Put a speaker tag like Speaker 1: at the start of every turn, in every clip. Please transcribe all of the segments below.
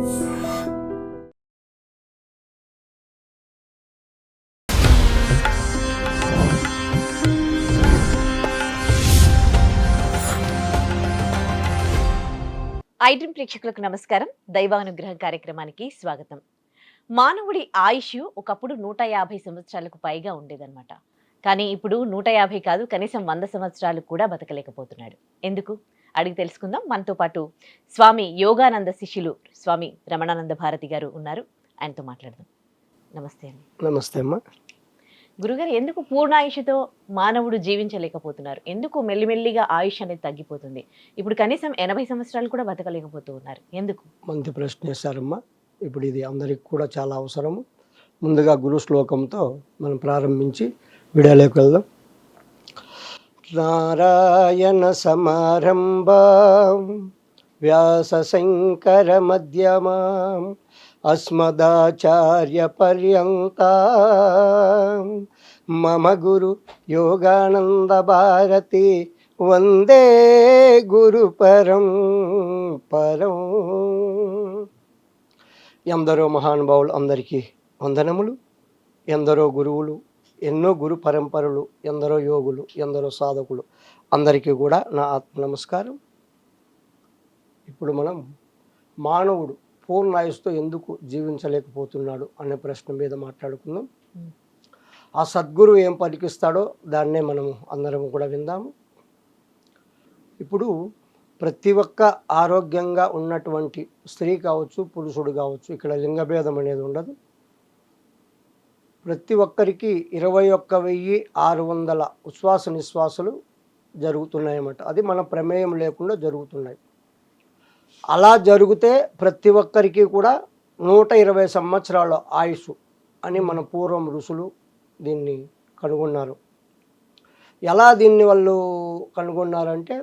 Speaker 1: ఐడ్రీమ్ ప్రేక్షకులకు నమస్కారం. దైవానుగ్రహం కార్యక్రమానికి స్వాగతం. మానవుడి ఆయుష్ ఒకప్పుడు 150 సంవత్సరాలకు పైగా ఉండేదన్నమాట. కానీ ఇప్పుడు 150 కాదు, కనీసం 100 సంవత్సరాలు కూడా బతకలేకపోతున్నాడు. ఎందుకు? అడిగి తెలుసుకుందాం. మనతో పాటు స్వామి యోగానంద శిష్యులు స్వామి రమణానంద భారతి గారు ఉన్నారు. ఆయనతో మాట్లాడదాం. నమస్తే అండి.
Speaker 2: నమస్తే అమ్మా.
Speaker 1: గురుగారు, ఎందుకు పూర్ణాయుషుతో మానవుడు జీవించలేకపోతున్నారు? ఎందుకు మెల్లిమెల్లిగా ఆయుష్ అనేది తగ్గిపోతుంది? ఇప్పుడు కనీసం 80 సంవత్సరాలు కూడా బతకలేకపోతూ ఉన్నారు. ఎందుకు?
Speaker 2: మంచి ప్రశ్న వేశారమ్మా. ఇప్పుడు ఇది అందరికి కూడా చాలా అవసరము. ముందుగా గురు శ్లోకంతో మనం ప్రారంభించి వీడియోలోకి వెళ్దాం. నారాయణ సమారంభాం వ్యాస శంకర మధ్యమాం అస్మదాచార్య పర్యంతం మమ గురు యోగానంద భారతి వందే గురు పరం పరం. ఎందరో మహానుభావులు అందరికీ వందనములు. ఎందరో గురువులు, ఎన్నో గురు పరంపరలు, ఎందరో యోగులు, ఎందరో సాధకులు, అందరికీ కూడా నా ఆత్మ నమస్కారం. ఇప్పుడు మనం మానవుడు పూర్ణాయుస్తో ఎందుకు జీవించలేకపోతున్నాడు అనే ప్రశ్న మీద మాట్లాడుకుందాం. ఆ సద్గురువు ఏం పలికిస్తాడో దాన్నే మనము అందరం కూడా విందాము. ఇప్పుడు ప్రతి ఒక్క ఆరోగ్యంగా ఉన్నటువంటి స్త్రీ కావచ్చు, పురుషుడు కావచ్చు, ఇక్కడ లింగభేదం అనేది ఉండదు. ప్రతి ఒక్కరికి 21,600 ఉచ్ఛ్వాస నిశ్వాసాలు జరుగుతున్నాయన్నమాట. అది మన ప్రమేయం లేకుండా జరుగుతున్నాయి. అలా జరిగితే ప్రతి ఒక్కరికి కూడా 120 సంవత్సరాల ఆయుష్ అని మన పూర్వం ఋషులు దీన్ని కనుగొన్నారు. ఎలా దీన్ని వాళ్ళు కనుగొన్నారంటే,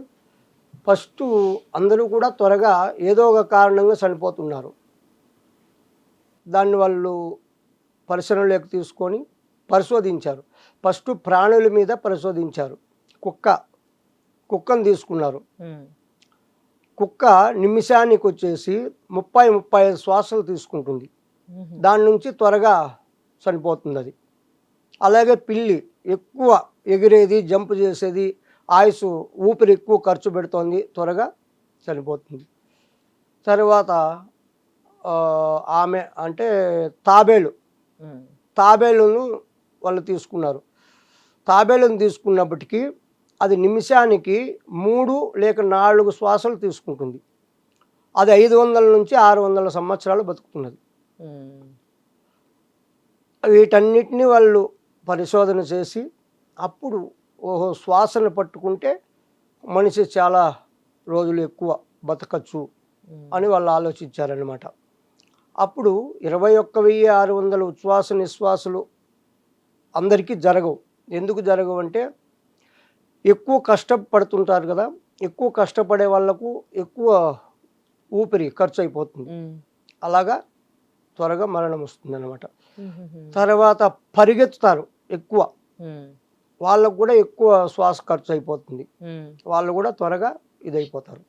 Speaker 2: ఫస్ట్ అందరూ కూడా త్వరగా ఏదో ఒక కారణంగా చనిపోతున్నారు. దాన్ని వాళ్ళు పరిశీలనలోకి తీసుకొని పరిశోధించారు. ఫస్ట్ ప్రాణుల మీద పరిశోధించారు. కుక్కను తీసుకున్నారు. కుక్క నిమిషానికి వచ్చేసి 30-35 శ్వాసలు తీసుకుంటుంది. దాని నుంచి త్వరగా చనిపోతుంది అది. అలాగే పిల్లి ఎక్కువ ఎగిరేది, జంప్ చేసేది, ఆయుష్ ఊపిరి ఎక్కువ ఖర్చు పెడుతోంది, త్వరగా చనిపోతుంది. తర్వాత ఆమె అంటే తాబేలును వాళ్ళు తీసుకున్నారు. తాబేలును తీసుకున్నప్పటికీ అది నిమిషానికి 3 లేక 4 శ్వాసలు తీసుకుంటుంది. అది 500 నుంచి 600 సంవత్సరాలు బతుకుతున్నది. వీటన్నిటిని వాళ్ళు పరిశోధన చేసి అప్పుడు శ్వాసను పట్టుకుంటే మనిషి చాలా రోజులు ఎక్కువ బతకచ్చు అని వాళ్ళు ఆలోచించారనమాట. అప్పుడు 21,600 ఉచ్ఛ్వాస నిశ్వాసాలు అందరికీ జరగవు. ఎందుకు జరగవు అంటే, ఎక్కువ కష్టపడుతుంటారు కదా, ఎక్కువ కష్టపడే వాళ్ళకు ఎక్కువ ఊపిరి ఖర్చు అయిపోతుంది. అలాగా త్వరగా మరణం వస్తుంది అనమాట. తర్వాత పరిగెత్తుతారు ఎక్కువ, వాళ్ళకు కూడా ఎక్కువ శ్వాస ఖర్చు అయిపోతుంది, వాళ్ళు కూడా త్వరగా ఇదైపోతారు.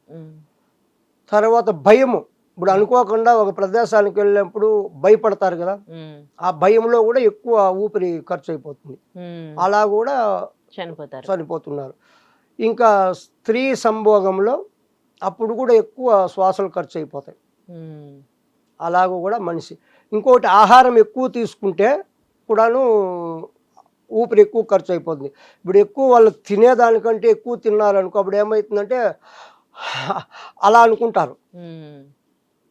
Speaker 2: తర్వాత భయము, ఇప్పుడు అనుకోకుండా ఒక ప్రదేశానికి వెళ్ళినప్పుడు భయపడతారు కదా, ఆ భయంలో కూడా ఎక్కువ ఊపిరి ఖర్చు అయిపోతుంది, అలా కూడా చనిపోతున్నారు. ఇంకా స్త్రీ సంభోగంలో అప్పుడు కూడా ఎక్కువ శ్వాసలు ఖర్చు అయిపోతాయి, అలాగూ కూడా మనిషి. ఇంకోటి, ఆహారం ఎక్కువ తీసుకుంటే కూడాను ఊపిరి ఎక్కువ ఖర్చు అయిపోతుంది. ఇప్పుడు ఎక్కువ వాళ్ళు తినేదానికంటే ఎక్కువ తిన్నారనుకో, అప్పుడు ఏమవుతుందంటే అలా అనుకుంటారు.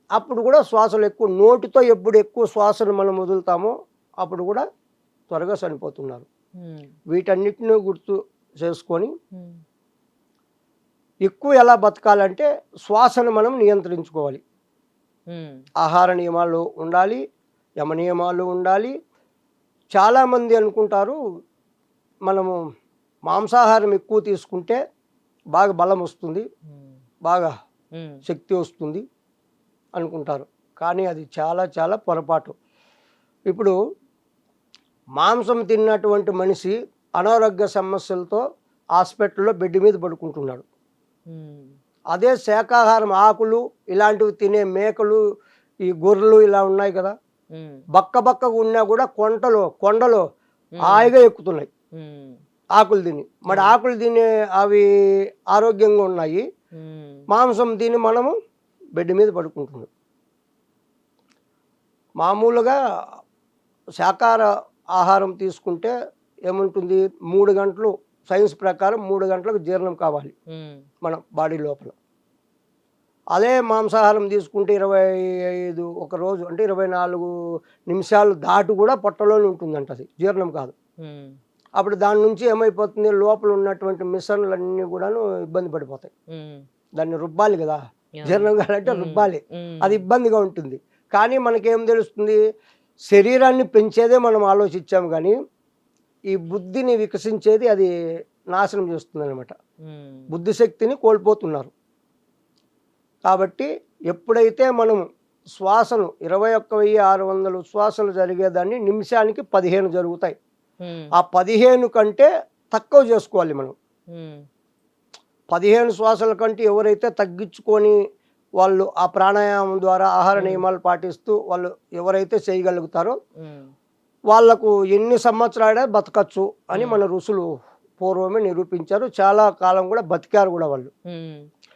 Speaker 2: అప్పుడు కూడా శ్వాసలు ఎక్కువ, నోటితో ఎప్పుడు ఎక్కువ శ్వాసను మనం వదులుతామో అప్పుడు కూడా త్వరగా చనిపోతున్నారు. వీటన్నిటిని గుర్తు చేసుకొని ఎక్కువ ఎలా బతకాలంటే శ్వాసను మనం నియంత్రించుకోవాలి. ఆహార నియమాలు ఉండాలి, యమ నియమాలు ఉండాలి. చాలామంది అనుకుంటారు మనము మాంసాహారం ఎక్కువ తీసుకుంటే బాగా బలం వస్తుంది, బాగా శక్తి వస్తుంది అనుకుంటారు. కానీ అది చాలా చాలా పొరపాటు. ఇప్పుడు మాంసం తిన్నటువంటి మనిషి అనారోగ్య సమస్యలతో హాస్పిటల్లో బెడ్ మీద పడుకుంటున్నాడు. అదే శాకాహారం, ఆకులు ఇలాంటివి తినే మేకలు, ఈ గొర్రెలు ఇలా ఉన్నాయి కదా, బక్కగా ఉన్నా కూడా కొండలో హాయిగా ఎక్కుతున్నాయి ఆకులు తిని. మరి ఆకులు తిని అవి ఆరోగ్యంగా ఉన్నాయి, మాంసం తిని మనము బెడ్ మీద పడుకుంటున్నాం. మామూలుగా శాకాహార ఆహారం తీసుకుంటే ఏముంటుంది, 3 గంటలు సైన్స్ ప్రకారం 3 గంటలకు జీర్ణం కావాలి మన బాడీ లోపల. అదే మాంసాహారం తీసుకుంటే 25 ఒక రోజు అంటే 24 నిమిషాలు దాటి కూడా పొట్టలోనే ఉంటుందంట, అది జీర్ణం కాదు. అప్పుడు దాని నుంచి ఏమైపోతుంది, లోపల ఉన్నటువంటి మిశ్రమాలన్నీ కూడాను ఇబ్బంది పడిపోతాయి. దాన్ని రుబ్బాలి కదా, జీర్ణం కావాలంటే రుబ్బాలి, అది ఇబ్బందిగా ఉంటుంది. కానీ మనకేం తెలుస్తుంది, శరీరాన్ని పెంచేదే మనం ఆలోచించాము, కానీ ఈ బుద్ధిని వికసించేది అది నాశనం చేస్తుంది అనమాట. బుద్ధిశక్తిని కోల్పోతున్నారు. కాబట్టి ఎప్పుడైతే మనం శ్వాసను 21,600 శ్వాసలు జరిగేదాన్ని నిమిషానికి 15 జరుగుతాయి. ఆ 15 కంటే తక్కువ చేసుకోవాలి మనం. 15 శ్వాసల కంటే ఎవరైతే తగ్గించుకొని వాళ్ళు ఆ ప్రాణాయామం ద్వారా ఆహార నియమాలు పాటిస్తూ వాళ్ళు ఎవరైతే చేయగలుగుతారో వాళ్లకు ఎన్ని సంవత్సరాలే బతకచ్చు అని మన ఋషులు పూర్వమే నిరూపించారు. చాలా కాలం కూడా బతికారు కూడా వాళ్ళు.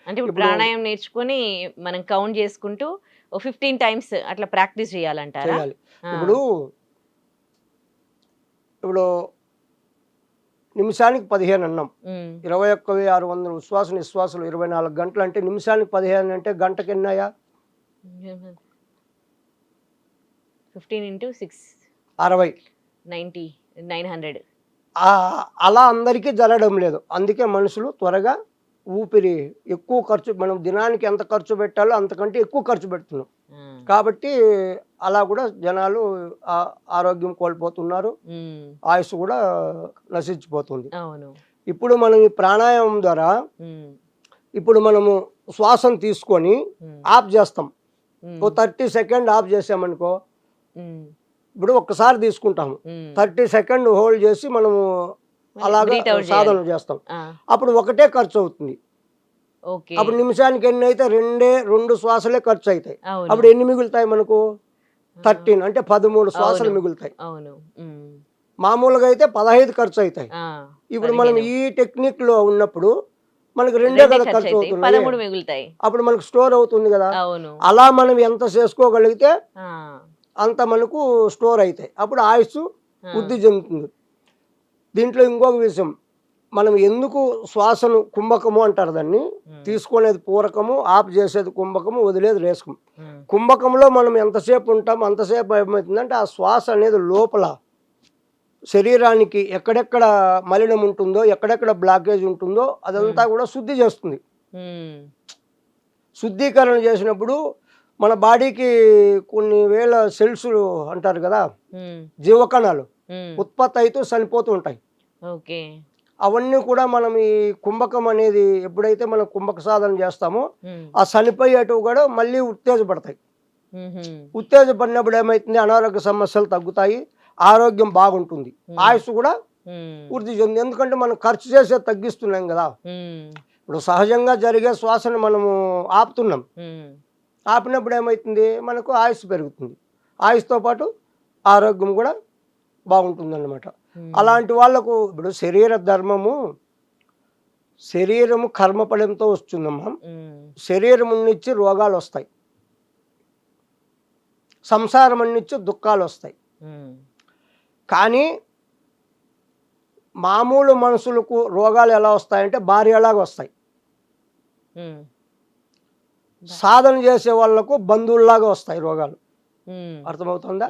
Speaker 1: అంటే ఇప్పుడు ప్రాణాయామం నేర్చుకుని మనం కౌంట్ చేసుకుంటూ 15 టైమ్స్ అట్లా ప్రాక్టీస్ చేయాలంటారా?
Speaker 2: ఇప్పుడు నిమిషానికి 15 అన్నాం, 21,600 ఉచ్ఛ్వాస నిశ్వాసాలు 24 గంటలు అంటే నిమిషానికి 15 అంటే గంటకి ఎన్నాయా?
Speaker 1: 15 into 6
Speaker 2: 60
Speaker 1: 90 900.
Speaker 2: అలా అందరికీ జరగడం లేదు. అందుకే మనుషులు త్వరగా ఊపిరి ఎక్కువ ఖర్చు, మనం దినానికి ఎంత ఖర్చు పెట్టాలో అంతకంటే ఎక్కువ ఖర్చు పెడుతున్నాం. కాబట్టి అలా కూడా జనాలు ఆరోగ్యం కోల్పోతున్నారు, ఆయుష్ కూడా నశించిపోతుంది. ఇప్పుడు మనం ఈ ప్రాణాయామం ద్వారా ఇప్పుడు మనము శ్వాసను తీసుకొని ఆఫ్ చేస్తాం. ఓ 30 సెకండ్ ఆఫ్ చేసామనుకో, ఇప్పుడు ఒక్కసారి తీసుకుంటాము, 30 సెకండ్ హోల్డ్ చేసి మనము అలాగే సాధన చేస్తాం. అప్పుడు ఒకటే ఖర్చు అవుతుంది. అప్పుడు నిమిషానికి ఎన్ని అయితే 2 శ్వాసలే ఖర్చు అవుతాయి. అప్పుడు ఎన్ని మిగులుతాయి మనకు? 13 అంటే 13 శ్వాసలు మిగులుతాయి. మామూలుగా అయితే 15 ఖర్చు అవుతాయి. ఇప్పుడు మనం ఈ టెక్నిక్ లో ఉన్నప్పుడు మనకు 2 కదా ఖర్చు అవుతుంది, అప్పుడు మనకు స్టోర్ అవుతుంది కదా. అలా మనం ఎంత చేసుకోగలిగితే అంత మనకు స్టోర్ అవుతాయి, అప్పుడు ఆయుష్ వృద్ధి చెందుతుంది. దీంట్లో ఇంకొక విషయం, మనం ఎందుకు శ్వాసను కుంభకము అంటారు, దాన్ని తీసుకునేది పూరకము, ఆఫ్ చేసేది కుంభకము, వదిలేది రేసకం. కుంభకంలో మనం ఎంతసేపు ఉంటాం అంతసేపు ఏమవుతుందంటే ఆ శ్వాస అనేది లోపల శరీరానికి ఎక్కడెక్కడ మలినం ఉంటుందో, ఎక్కడెక్కడ బ్లాకేజ్ ఉంటుందో అదంతా కూడా శుద్ధి చేస్తుంది. శుద్ధీకరణ చేసినప్పుడు మన బాడీకి కొన్ని వేల సెల్స్ అంటారు కదా, జీవకణాలు ఉత్పత్తి అవుతూ చనిపోతూ ఉంటాయి. అవన్నీ కూడా మనం ఈ కుంభకం అనేది ఎప్పుడైతే మనం కుంభక సాధన చేస్తామో ఆ చనిపోయేటివి కూడా మళ్ళీ ఉత్తేజపడతాయి. ఉత్తేజపడినప్పుడు ఏమవుతుంది, అనారోగ్య సమస్యలు తగ్గుతాయి, ఆరోగ్యం బాగుంటుంది, ఆయుష్ కూడా వృద్ధి చెంది. ఎందుకంటే మనం ఖర్చు చేసేది తగ్గిస్తున్నాం కదా. ఇప్పుడు సహజంగా జరిగే శ్వాసను మనము ఆపుతున్నాం, ఆపినప్పుడు ఏమవుతుంది, మనకు ఆయుష్ పెరుగుతుంది, ఆయుష్తో పాటు ఆరోగ్యం కూడా బాగుంటుంది అన్నమాట. అలాంటి వాళ్లకు ఇప్పుడు శరీర ధర్మము, శరీరము కర్మఫలంతో వస్తుందమ్మా. శరీరం నుంచి రోగాలు వస్తాయి, సంసారం నుంచి దుఃఖాలు వస్తాయి. కానీ మామూలు మనుషులకు రోగాలు ఎలా వస్తాయంటే భార్య ఎలాగ వస్తాయి, సాధన చేసే వాళ్లకు బంధువుల్లాగా వస్తాయి రోగాలు. అర్థమవుతుందా?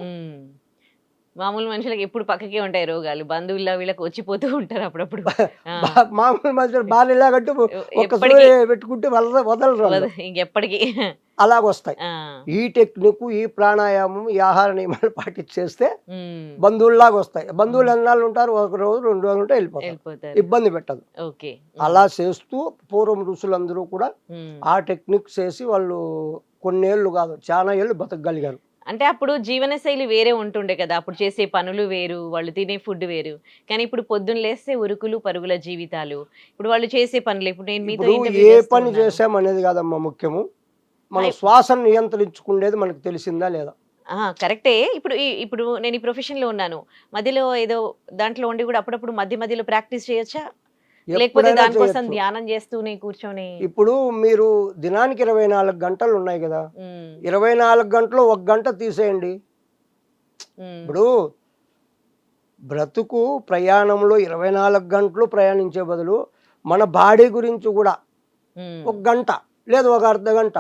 Speaker 1: మామూలు మనుషులకు ఎప్పుడు పక్కకే ఉంటాయి రోగాలు, బంధువుల్లో వీళ్ళకి వచ్చిపోతూ ఉంటారు అప్పుడప్పుడు.
Speaker 2: మామూలు మనుషులు భార్య పెట్టుకుంటే వదలరు,
Speaker 1: ఇంకెప్పటికీ
Speaker 2: అలాగొస్తాయి. ఈ టెక్నిక్, ఈ ప్రాణాయామం, ఈ ఆహార నియమాలు పాటించేస్తే బంధువుల్లాగా వస్తాయి. బంధువులు ఎన్నాళ్ళు ఉంటారు, 1 రోజు 2 రోజులు ఉంటే వెళ్ళిపోతారు, ఇబ్బంది పెట్టదు. అలా చేస్తూ పూర్వం ఋషులందరూ కూడా ఆ టెక్నిక్ చేసి వాళ్ళు కొన్నేళ్ళు కాదు చాలా ఏళ్ళు బతకగలిగారు.
Speaker 1: అంటే అప్పుడు జీవనశైలి వేరే ఉంటుండే కదా, అప్పుడు చేసే పనులు వేరు, వాళ్ళు తినే ఫుడ్ వేరు. కానీ ఇప్పుడు పొద్దున్న లేస్తే ఉరుకులు పరుగుల జీవితాలు, ఇప్పుడు వాళ్ళు చేసే పనులు, ఇప్పుడు నేను మీతో
Speaker 2: ఏ పని చేసామనేది కాదమ్మా ముఖ్యము, మనం శ్వాసను నియంత్రించుకునేది మనకు తెలిసిందా లేదా?
Speaker 1: కరెక్టే. ఇప్పుడు నేను ఈ ప్రొఫెషన్‌లో ఉన్నాను. మధ్యలో ఏదో దాంట్లో ఉండి కూడా అప్పుడప్పుడు మధ్యలో ప్రాక్టీస్ చేయొచ్చా? లేకపోతే
Speaker 2: ఎప్పుడైనా
Speaker 1: దానికోసం
Speaker 2: చేయొచ్చు.
Speaker 1: ధ్యానం చేస్తూనే కూర్చొని
Speaker 2: ఇప్పుడు మీరు దినానికి 24 గంటలు ఉన్నాయి కదా!
Speaker 1: హ్మ్.
Speaker 2: 24 గంటలు 1 గంట తీసేయండి.
Speaker 1: హ్మ్.
Speaker 2: ఇప్పుడు బ్రతుకు ప్రయాణంలో 24 గంటలు ప్రయాణించే బదులు మన బాడీ గురించి కూడా
Speaker 1: హ్మ్.
Speaker 2: ఒక గంట లేదు ఒక అర్ధ గంట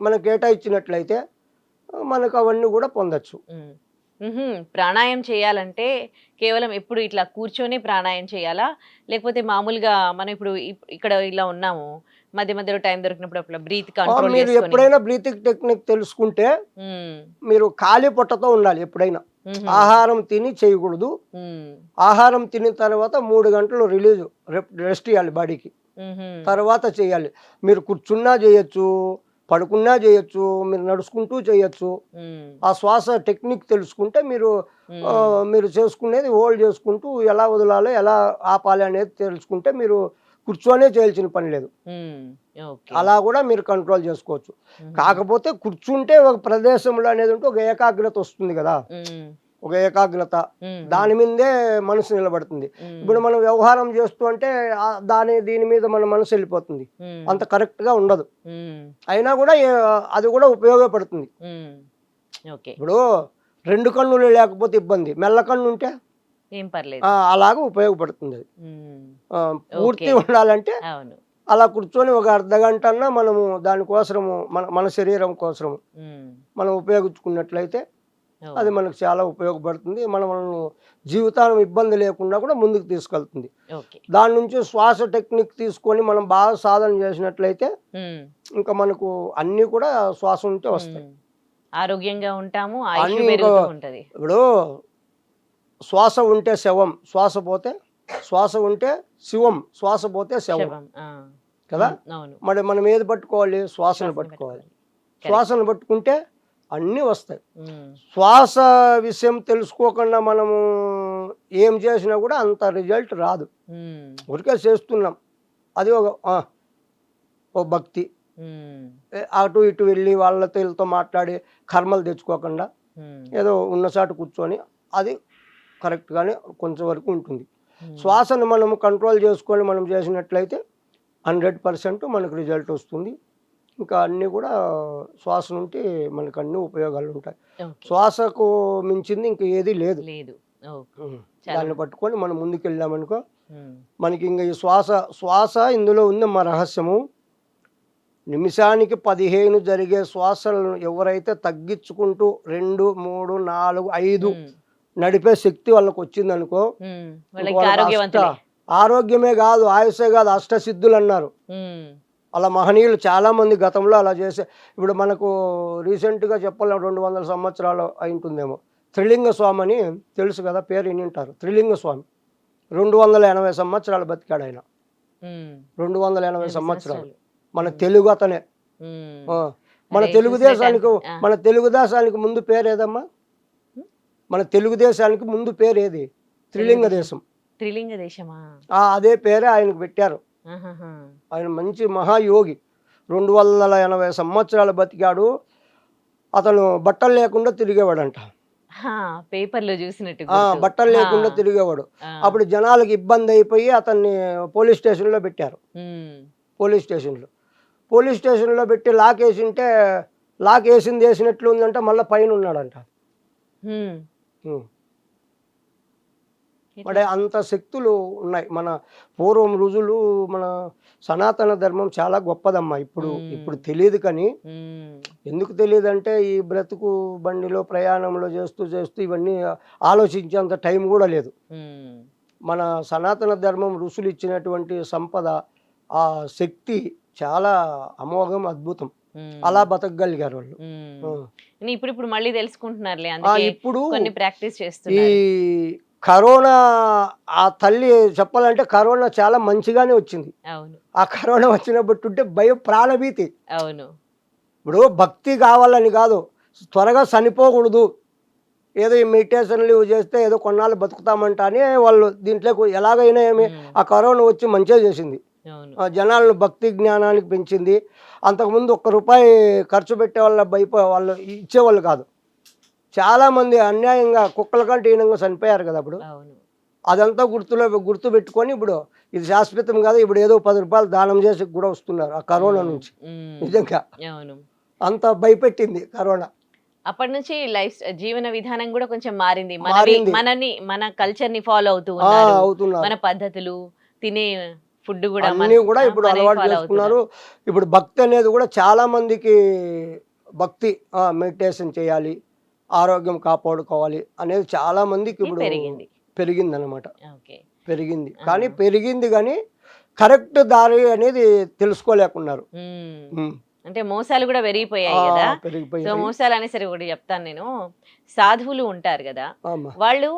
Speaker 2: మనకు కేటాయించినట్లయితే మనకు అవన్నీ కూడా పొందొచ్చు.
Speaker 1: హ్మ్. హుహు. ప్రాణాయామం చేయాలంటే కేవలం ఎప్పుడు ఇట్లా కూర్చొని ప్రాణాయామం చేయాలా? లేకపోతే మామూలుగా మనం ఇప్పుడు ఇక్కడ ఇలా ఉన్నాము. మధ్యలో టైం దొరికినప్పుడు అట్లా బ్రీత్ కంట్రోల్
Speaker 2: మీరు
Speaker 1: చేసుకొని
Speaker 2: ఎప్పుడైనా బ్రీతింగ్ టెక్నిక్ తెలుసుకుంటే
Speaker 1: హ్మ్.
Speaker 2: మీరు ఖాళీ పొట్టతో ఉండాలి ఎప్పుడైనా.
Speaker 1: హుహు.
Speaker 2: ఆహారం తిని చేయకూడదు.
Speaker 1: హ్మ్.
Speaker 2: ఆహారం తినిన తర్వాత 3 గంటలు రెస్ట్ ఇవ్వాలి బాడీకి.
Speaker 1: హుహు.
Speaker 2: తర్వాత చేయాలి. మీరు కూర్చున్నా చేయొచ్చు, పడుకున్నా చేయొచ్చు, మీరు నడుచుకుంటూ చేయొచ్చు.
Speaker 1: హ్మ్.
Speaker 2: ఆ శ్వాస టెక్నిక్ తెలుసుకుంటే
Speaker 1: హ్మ్.
Speaker 2: మీరు చేసుకునేది హోల్డ్ చేసుకుంటూ ఎలా వదలాలో, ఎలా ఆపాలి అనేది తెలుసుకుంటే మీరు కూర్చొనే చేయాల్సిన పని లేదు.
Speaker 1: హ్మ్. ఓకే.
Speaker 2: అలా కూడా మీరు కంట్రోల్ చేసుకోవచ్చు.
Speaker 1: హుహు.
Speaker 2: కాకపోతే కూర్చుంటే ఒక ప్రదేశంలో అనేది ఉంటే ఒక ఏకాగ్రత వస్తుంది కదా!
Speaker 1: హ్మ్.
Speaker 2: ఒక ఏకాగ్రత.
Speaker 1: హుహు.
Speaker 2: దాని మీదే మనసు నిలబడుతుంది.
Speaker 1: హ్మ్.
Speaker 2: ఇప్పుడు మనం వ్యవహారం చేస్తూ అంటే దీని మీద మన మనసు వెళ్ళిపోతుంది.
Speaker 1: హ్మ్.
Speaker 2: అంత కరెక్ట్‌గా ఉండదు.
Speaker 1: హ్మ్.
Speaker 2: అయినా కూడా అది కూడా ఉపయోగపడుతుంది.
Speaker 1: హ్మ్. ఓకే.
Speaker 2: ఇప్పుడు 2 కన్నులు లేకపోతే ఇబ్బంది. మెల్ల కన్ను ఉంటే
Speaker 1: ఏం పర్లేదు.
Speaker 2: అలాగా ఉపయోగపడుతుందది.
Speaker 1: హ్మ్. ఓకే.
Speaker 2: పూర్తి ఉండాలంటే
Speaker 1: అవును.
Speaker 2: అలా కూర్చొని ఒక అర్ధగంటన్నా మనము దానికోసరము మన శరీరం కోసరము
Speaker 1: హ్మ్.
Speaker 2: మనం ఉపయోగించుకున్నట్లయితే
Speaker 1: ఓహ్!
Speaker 2: అది మనకు చాలా ఉపయోగపడుతుంది. మనము జీవితాన్ని ఇబ్బంది లేకుండా కూడా ముందుకు తీసుకెళ్తుంది.
Speaker 1: ఓకే.
Speaker 2: దాని నుంచి శ్వాస టెక్నిక్ తీసుకొని మనం బాగా సాధన చేసినట్లయితే
Speaker 1: హ్మ్.
Speaker 2: ఇంకా మనకు అన్నీ కూడా శ్వాస ఉంటే వస్తాయి.
Speaker 1: హ్మ్. ఆరోగ్యంగా ఉంటాము. ఆయుష్
Speaker 2: అన్నీ ఇంకో
Speaker 1: పెరుగుతూ ఉంటది.
Speaker 2: ఇప్పుడు శ్వాస ఉంటే శవం, శ్వాస ఉంటే శివం, శ్వాస పోతే శవం
Speaker 1: శవం. ఆ!
Speaker 2: కదా!
Speaker 1: అవును.
Speaker 2: మరి మనం ఏది పట్టుకోవాలి? శ్వాసను
Speaker 1: శ్వాసని
Speaker 2: పట్టుకోవాలి.
Speaker 1: పట్టుకోవాలి. కరెక్ట్.
Speaker 2: శ్వాసను పట్టుకుంటే అన్నీ వస్తాయి.
Speaker 1: హ్మ్.
Speaker 2: శ్వాస విషయం తెలుసుకోకుండా మనము ఏం చేసినా కూడా అంత రిజల్ట్ రాదు.
Speaker 1: హ్మ్.
Speaker 2: ఊరికే చేస్తున్నాం. అది ఓ భక్తి.
Speaker 1: హ్మ్.
Speaker 2: అటు ఇటు వెళ్ళి వాళ్ళతో వీళ్ళతో మాట్లాడి కర్మలు తెచ్చుకోకుండా
Speaker 1: హ్మ్.
Speaker 2: ఏదో ఉన్న చాట కూర్చొని అది కరెక్ట్‌గానే కొంచెం వరకు ఉంటుంది.
Speaker 1: హ్మ్.
Speaker 2: శ్వాసను మనము కంట్రోల్ చేసుకొని మనం చేసినట్లయితే 100% మనకు రిజల్ట్ వస్తుంది. ఇంకా అన్నీ కూడా శ్వాస నుండి మనకు అన్ని ఉపయోగాలుంటాయి.
Speaker 1: ఓకే.
Speaker 2: శ్వాసకు మించింది ఇంక ఏది లేదు.
Speaker 1: లేదు. ఓకే.
Speaker 2: హ్మ్.
Speaker 1: చాలా
Speaker 2: దాన్ని పట్టుకొని మనం ముందుకెళ్ళామనుకో
Speaker 1: హ్మ్.
Speaker 2: మనకి ఇంక ఈ శ్వాస ఇందులో ఉందమ్మా రహస్యము. నిమిషానికి 15 జరిగే శ్వాసలను ఎవరైతే తగ్గించుకుంటూ 2, 3, 4, 5
Speaker 1: హ్మ్.
Speaker 2: నడిపే శక్తి వాళ్ళకొచ్చిందనుకో
Speaker 1: హ్మ్.
Speaker 2: ఇంక
Speaker 1: వాళ్ళింకా
Speaker 2: వాళ్ళకి
Speaker 1: ఆరోగ్యవంతులే.
Speaker 2: ఆరోగ్యమే గాదు, ఆయుస్సే గాదు అష్టసిద్ధులన్నారు.
Speaker 1: హ్మ్.
Speaker 2: అలా మహనీయులు చాలామంది గతంలో అలా చేసే ఇప్పుడు మనకు రీసెంట్‌గా చెప్పాలంటే 200 సంవత్సరాలు అయింటుందేమో. త్రిలింగ స్వామి అని తెలుసు కదా! పేరు ఇనుంటారు. త్రిలింగ స్వామి. 280 సంవత్సరాలు బతికాడాయన.
Speaker 1: హ్మ్.
Speaker 2: 280
Speaker 1: 80
Speaker 2: సంవత్సరాలు.
Speaker 1: సంవత్సరాలు.
Speaker 2: మన
Speaker 1: హ్మ్.
Speaker 2: తెలుగు అతనే.
Speaker 1: హ్మ్.
Speaker 2: ఆ! మన
Speaker 1: అదే చూసినట్టు
Speaker 2: తెలుగుదేశానికి
Speaker 1: ఆ!
Speaker 2: మన తెలుగుదేశానికి ముందు పేరేదమ్మా?
Speaker 1: హ్మ్.
Speaker 2: మన తెలుగుదేశానికి ముందు పేరేది? త్రిలింగ
Speaker 1: తెలుగుదేశం.
Speaker 2: దేశం.
Speaker 1: త్రిలింగ దేశమా?
Speaker 2: అదే పేరే ఆయనకు పెట్టారు.
Speaker 1: ఆహాహా!
Speaker 2: ఆయన మంచి మహాయోగి. 280 సంవత్సరాలు బతికాడు. అతను బట్టలు లేకుండా తిరిగేవాడంట.
Speaker 1: ఆ! పేపర్‌లో జూసినట్టు గుర్తు.
Speaker 2: బట్టలు
Speaker 1: ఆ!
Speaker 2: లేకుండా తిరిగేవాడు.
Speaker 1: ఆ!
Speaker 2: అప్పుడు జనాలకి ఇబ్బందయిపోయి అతన్ని పోలీస్ స్టేషన్‌లో పెట్టారు.
Speaker 1: హ్మ్.
Speaker 2: పోలీస్ స్టేషన్‌లో. పోలీస్ స్టేషన్‌లో పెట్టి లాకేసింటే లాకేసింది ఏసినట్లు ఉందంట మళ్ళా పైనున్నాడంట.
Speaker 1: హ్మ్.
Speaker 2: హ్మ్.
Speaker 1: ఎట్లా?
Speaker 2: అంత శక్తులు ఉన్నాయి. మన పూర్వం రుజులు మన సనాతన ధర్మం చాలా గొప్పదమ్మా. ఇప్పుడు
Speaker 1: హ్మ్.
Speaker 2: ఇప్పుడు తెలీదు కానీ
Speaker 1: హ్మ్.
Speaker 2: ఎందుకు తెలీదంటే ఈ బ్రతుకు బండిలో ప్రయాణంలో చేస్తూ ఇవన్నీ ఆలోచించేంత టైం గూడా లేదు.
Speaker 1: హ్మ్.
Speaker 2: మన సనాతన ధర్మం ఋషులు ఇచ్చినటువంటి సంపద, ఆ శక్తి చాలా అమోఘం, అద్భుతం.
Speaker 1: హ్మ్.
Speaker 2: అలా బతకగలిగారు వాళ్ళు.
Speaker 1: హ్మ్.
Speaker 2: ఆ!
Speaker 1: ఇప్పుడిప్పుడు మళ్ళీ తెలుసుకుంటున్నారులే. అందుకే
Speaker 2: ఇప్పుడు
Speaker 1: కొన్ని ప్రాక్టీస్
Speaker 2: ఈ
Speaker 1: చేస్తున్నారు.
Speaker 2: కరోనా ఆ తల్లి చెప్పాలంటే కరోనా చాలా మంచిగానే వచ్చింది.
Speaker 1: అవును.
Speaker 2: ఆ కరోనా వచ్చినప్పుడుంటే భయం ప్రాణభీతి.
Speaker 1: అవును.
Speaker 2: ఇప్పుడు భక్తి కావాలని కాదు. త్వరగా చనిపోకూడదు. ఏదో ఈ మెడిటేషన్‌లు ఇవి చేస్తే ఏదో కొన్నాళ్ళు బతుకుతామంట అని వాళ్ళు దీంట్లోకి ఎలాగైనా ఏమి
Speaker 1: హ్మ్.
Speaker 2: ఆ కరోనా వచ్చి మంచే చేసింది.
Speaker 1: అవును.
Speaker 2: జనాలను భక్తి జ్ఞానానికి పెంచింది. అంతకుముందు ఒక్క రూపాయి ఖర్చు పెట్టే వాళ్ళ వాళ్ళు ఇచ్చేవాళ్ళు కాదు. చాలామంది అన్యాయంగా కుక్కల కంటే హీనంగా చనిపోయారు కదా అప్పుడు.
Speaker 1: అవును.
Speaker 2: అదంతా గుర్తుపెట్టుకొని ఇప్పుడు ఇది శాశ్వతం కాదు. ఇప్పుడు ఏదో ₹10 దానం చేసి కూడా వస్తున్నారు ఆ కరోనా నుంచి. నిజంగా
Speaker 1: అవును.
Speaker 2: అంత భయపెట్టింది కరోనా.
Speaker 1: అప్పటి నుంచి జీవన విధానం కూడా కొంచెం మారింది.
Speaker 2: మారింది.
Speaker 1: మన కల్చర్ ని ఫాలో అవుతూ ఉన్నారు.
Speaker 2: అవుతున్నారు.
Speaker 1: మన పద్ధతులు, తినే ఫుడ్ కూడా
Speaker 2: అన్నీ కూడా ఇప్పుడు
Speaker 1: మనవి
Speaker 2: అలవాటు
Speaker 1: ఫాలో
Speaker 2: చేసుకున్నారు.
Speaker 1: అవుతున్నారు.
Speaker 2: ఇప్పుడు భక్తి అనేది కూడా చాలా మందికి భక్తి మెడిటేషన్ చేయాలి, ఆరోగ్యం కాపాడుకోవాలి అనేది చాలా మందికి ఇప్పుడు
Speaker 1: పెరిగింది.
Speaker 2: పెరిగిందనమాట.
Speaker 1: ఓకే.
Speaker 2: పెరిగింది. కానీ పెరిగింది గానీ కరెక్ట్ దారి అనేది తెలుసుకోలేకున్నారు. హ్మ్.
Speaker 1: అంటే మోసాలు కూడా పెరిగిపోయాయి కదా. సో
Speaker 2: పెరిగిపోయాయి.
Speaker 1: మోసాలు అనేసరికి ఒకటి చెప్తాను నేను. సాధువులు ఉంటారు కదా,
Speaker 2: ఆమా.
Speaker 1: వాళ్ళు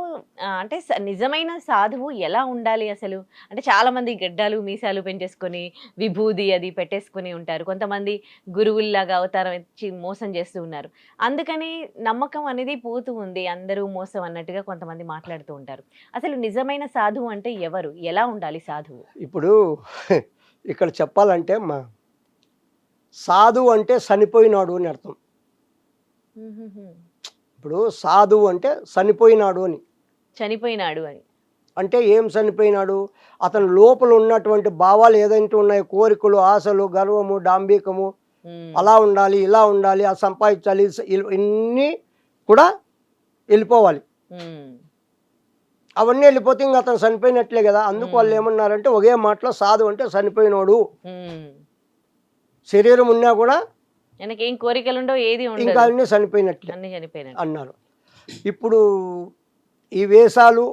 Speaker 1: అంటే నిజమైన సాధువు ఎలా ఉండాలి అసలు? అంటే చాలా మంది గెడ్డాలు మీసాలు పెంచేసుకొని విభూది అది పెట్టేసుకొని ఉంటారు. కొంతమంది గురువుల్లాగా అవతారం ఇచ్చి మోసం చేస్తూ ఉన్నారు. అందుకని నమ్మకం అనేది పోతూ ఉంది. అందరూ మోసం అన్నట్టుగా కొంతమంది మాట్లాడుతూ ఉంటారు. అసలు నిజమైన సాధువు అంటే ఎవరు? ఎలా ఉండాలి సాధువు?
Speaker 2: ఇప్పుడు ఇక్కడ చెప్పాలంటే సాధువు అంటే చనిపోయినాడు అని అర్థం. ఇప్పుడు సాధువు అంటే చనిపోయినాడు అని.
Speaker 1: చనిపోయినాడు అని
Speaker 2: అంటే ఏం చనిపోయినాడు? అతని లోపల ఉన్నటువంటి భావాలు ఏదైతే ఉన్నాయో, కోరికలు, ఆశలు, గర్వము, డాంబికము, అలా ఉండాలి, ఇలా ఉండాలి, అది సంపాదించాలి, ఇన్ని కూడా వెళ్ళిపోవాలి. అవన్నీ వెళ్ళిపోతే ఇంకా అతను చనిపోయినట్లే కదా. అందుకు వాళ్ళు ఏమన్నారంటే ఒకే మాటలో సాధువు అంటే చనిపోయినోడు. శరీరం ఉన్నా కూడా
Speaker 1: ఏం కోరికలు ఉండవు, ఏది
Speaker 2: ఇంకా అన్నీ చనిపోయినట్లే అన్నారు. ఇప్పుడు ఈ వేషాలు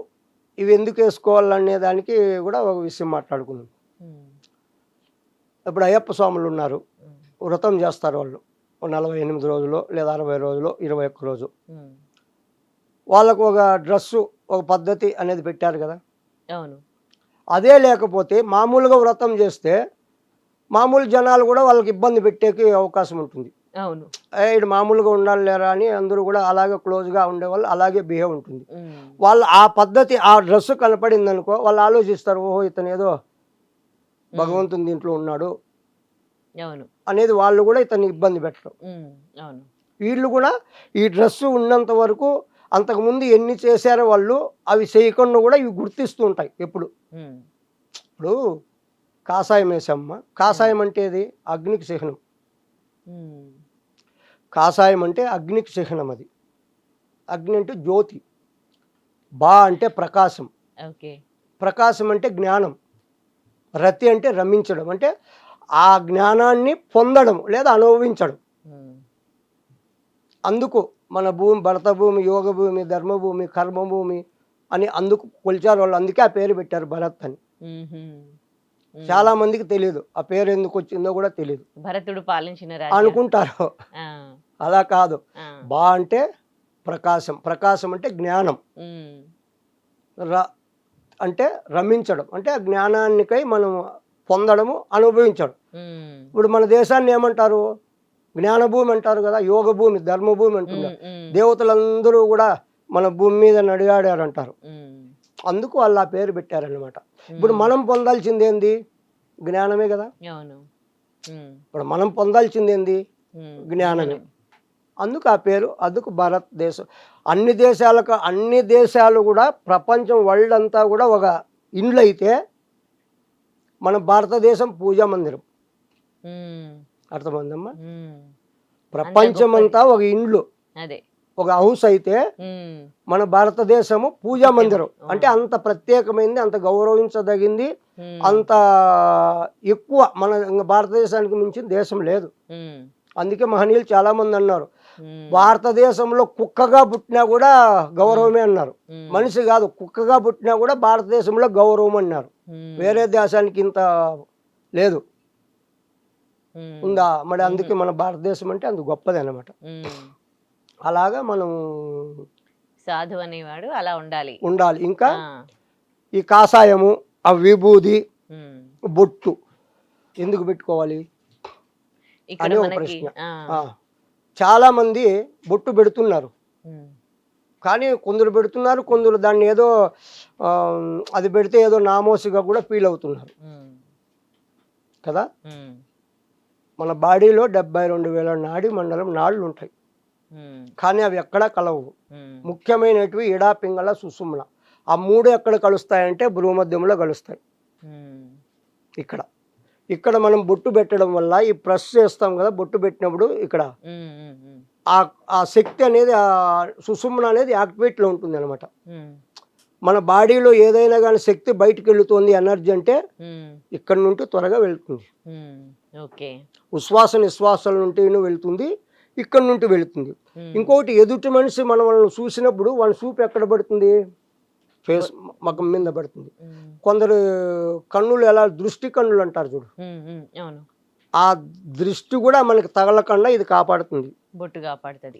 Speaker 2: ఇవి ఎందుకు వేసుకోవాలనే దానికి కూడా ఒక విషయం మాట్లాడుకున్నాం. ఇప్పుడు అయ్యప్ప స్వాములు ఉన్నారు, వ్రతం చేస్తారు వాళ్ళు 48 రోజులు లేదా 60 రోజులు 21 రోజు. వాళ్ళకు ఒక డ్రెస్సు, ఒక పద్ధతి అనేది పెట్టారు కదా.
Speaker 1: అవును.
Speaker 2: అదే లేకపోతే మామూలుగా వ్రతం చేస్తే మామూలు జనాలు కూడా వాళ్ళకి ఇబ్బంది పెట్టేకి అవకాశం ఉంటుంది.
Speaker 1: అవును.
Speaker 2: ఇది మామూలుగా ఉండాలి లేరా అని అందరూ కూడా అలాగే క్లోజ్గా ఉండేవాళ్ళు, అలాగే బిహేవ్ ఉంటుంది. వాళ్ళు ఆ పద్ధతి, ఆ డ్రెస్ కనపడింది అనుకో, వాళ్ళు ఆలోచిస్తారు, ఓహో ఇతను ఏదో భగవంతుని దీంట్లో ఉన్నాడు అనేది. వాళ్ళు కూడా ఇతన్ని ఇబ్బంది పెట్టరు. వీళ్ళు కూడా ఈ డ్రెస్సు ఉన్నంత వరకు అంతకుముందు ఎన్ని చేశారో వాళ్ళు అవి చేయకుండా కూడా ఇవి గుర్తిస్తూ ఉంటాయి ఎప్పుడు. ఇప్పుడు కాషాయం వేసమ్మ, కాషాయం అంటే ఏది? అగ్నికి చిహ్నం. కాషాయం అంటే అగ్నికి చిహ్నం. అది అగ్ని అంటే జ్యోతి, అంటే ప్రకాశం, ప్రకాశం అంటే జ్ఞానం, రతి అంటే రమించడం, అంటే ఆ జ్ఞానాన్ని పొందడం లేదా అనుభవించడం. అందుకు మన భూమి భరత భూమి, యోగ భూమి, ధర్మభూమి, కర్మభూమి అని అందుకు కొలిచారు వాళ్ళు. అందుకే ఆ పేరు పెట్టారు భరత్ అని. చాలా మందికి తెలియదు ఆ పేరు ఎందుకు వచ్చిందో కూడా తెలియదు.
Speaker 1: భరతుడు పాలించిన
Speaker 2: అనుకుంటారు. అలా కాదు. అంటే ప్రకాశం, ప్రకాశం అంటే జ్ఞానం, అంటే రమించడం, అంటే ఆ జ్ఞానానికై మనం పొందడము, అనుభవించడం. ఇప్పుడు మన దేశాన్ని ఏమంటారు? జ్ఞానభూమి అంటారు కదా, యోగ భూమి, ధర్మభూమి అంటున్నారు. దేవతలందరూ కూడా మన భూమి మీద నడిగాడారు అంటారు. అందుకు వాళ్ళు ఆ పేరు పెట్టారనమాట. ఇప్పుడు మనం పొందాల్సింది ఏంది? జ్ఞానమే కదా. ఇప్పుడు మనం పొందాల్సింది ఏంది? జ్ఞానమే. అందుకు ఆ పేరు. అందుకు భారతదేశం. అన్ని దేశాలు కూడా ప్రపంచం వరల్డ్ అంతా కూడా ఒక ఇండ్లు అయితే మన భారతదేశం పూజా మందిరం. అర్థమైందమ్మా? ప్రపంచం అంతా ఒక ఇండ్లు, ఒక హౌస్ అయితే మన భారతదేశము పూజా మందిరం. అంటే అంత ప్రత్యేకమైంది, అంత గౌరవించదగింది, అంత ఎక్కువ. మన భారతదేశానికి మించిన దేశం లేదు. అందుకే మహనీయులు చాలా మంది అన్నారు, భారతదేశంలో కుక్కగా పుట్టినా కూడా గౌరవమే అన్నారు. మనిషి కాదు, కుక్కగా పుట్టినా కూడా భారతదేశంలో గౌరవం అన్నారు. వేరే దేశానికి ఇంత లేదు. ఉందా మరి? అందుకే మన భారతదేశం అంటే అంత గొప్పది అన్నమాట. అలాగా మనం
Speaker 1: సాధు అనేవాడు అలా ఉండాలి.
Speaker 2: ఇంకా ఈ కాషాయము, ఆ విభూది, బొట్టు ఎందుకు పెట్టుకోవాలి అని ఒక ప్రశ్న. చాలా మంది బొట్టు పెడుతున్నారు, కానీ కొందరు పెడుతున్నారు, కొందరు దాన్ని ఏదో అది పెడితే ఏదో నామోసిగా కూడా ఫీల్ అవుతున్నారు. కదా.
Speaker 1: ఉమ్,
Speaker 2: మన బాడీలో 72,000 నాడీ మండలం నాళ్ళు ఉంటాయి,
Speaker 1: ఉమ్,
Speaker 2: కానీ అవి ఎక్కడా కలవు.
Speaker 1: ఉమ్,
Speaker 2: ముఖ్యమైనటివి ఇడా, పింగళ, సుషుమ్న. ఆ మూడు ఎక్కడ కలుస్తాయంటే భ్రూమధ్యంలో కలుస్తాయి.
Speaker 1: ఉమ్,
Speaker 2: ఇక్కడ ఇక్కడ మనం బొట్టు పెట్టడం వల్ల ఈ ప్రెస్ చేస్తాం కదా, బొట్టు పెట్టినప్పుడు ఇక్కడ
Speaker 1: ఉమ్, ఉమ్, ఉమ్,
Speaker 2: ఆ ఆ శక్తి అనేది, ఆ సుషుమ్న అనేది యాక్టివేట్లో ఉంటుంది అనమాట.
Speaker 1: ఉమ్,
Speaker 2: మన బాడీలో ఏదైనా కానీ శక్తి బయటికి వెళుతుంది ఎనర్జీ అంటే
Speaker 1: ఉమ్,
Speaker 2: ఇక్కడ నుండి త్వరగా వెళ్తుంది.
Speaker 1: ఉమ్, ఓకే.
Speaker 2: ఉశ్వాస నిశ్వాసాల నుండి వెళుతుంది, ఇక్కడ నుండి వెళుతుంది.
Speaker 1: ఉమ్,
Speaker 2: ఇంకొకటి, ఎదుటి మనిషి మనల్ని చూసినప్పుడు వాళ్ళ చూపు ఎక్కడ పడుతుంది? ఫేస్ మగం మీద పడుతుంది.
Speaker 1: ఉమ్,
Speaker 2: కొందరు కన్నులు ఎలా దృష్టి కన్నులు అంటారు చూడు,
Speaker 1: ఉమ్, ఉమ్, అవును,
Speaker 2: ఆ దృష్టి కూడా మనకి తగలకుండా ఇది కాపాడుతుంది.
Speaker 1: బొట్టు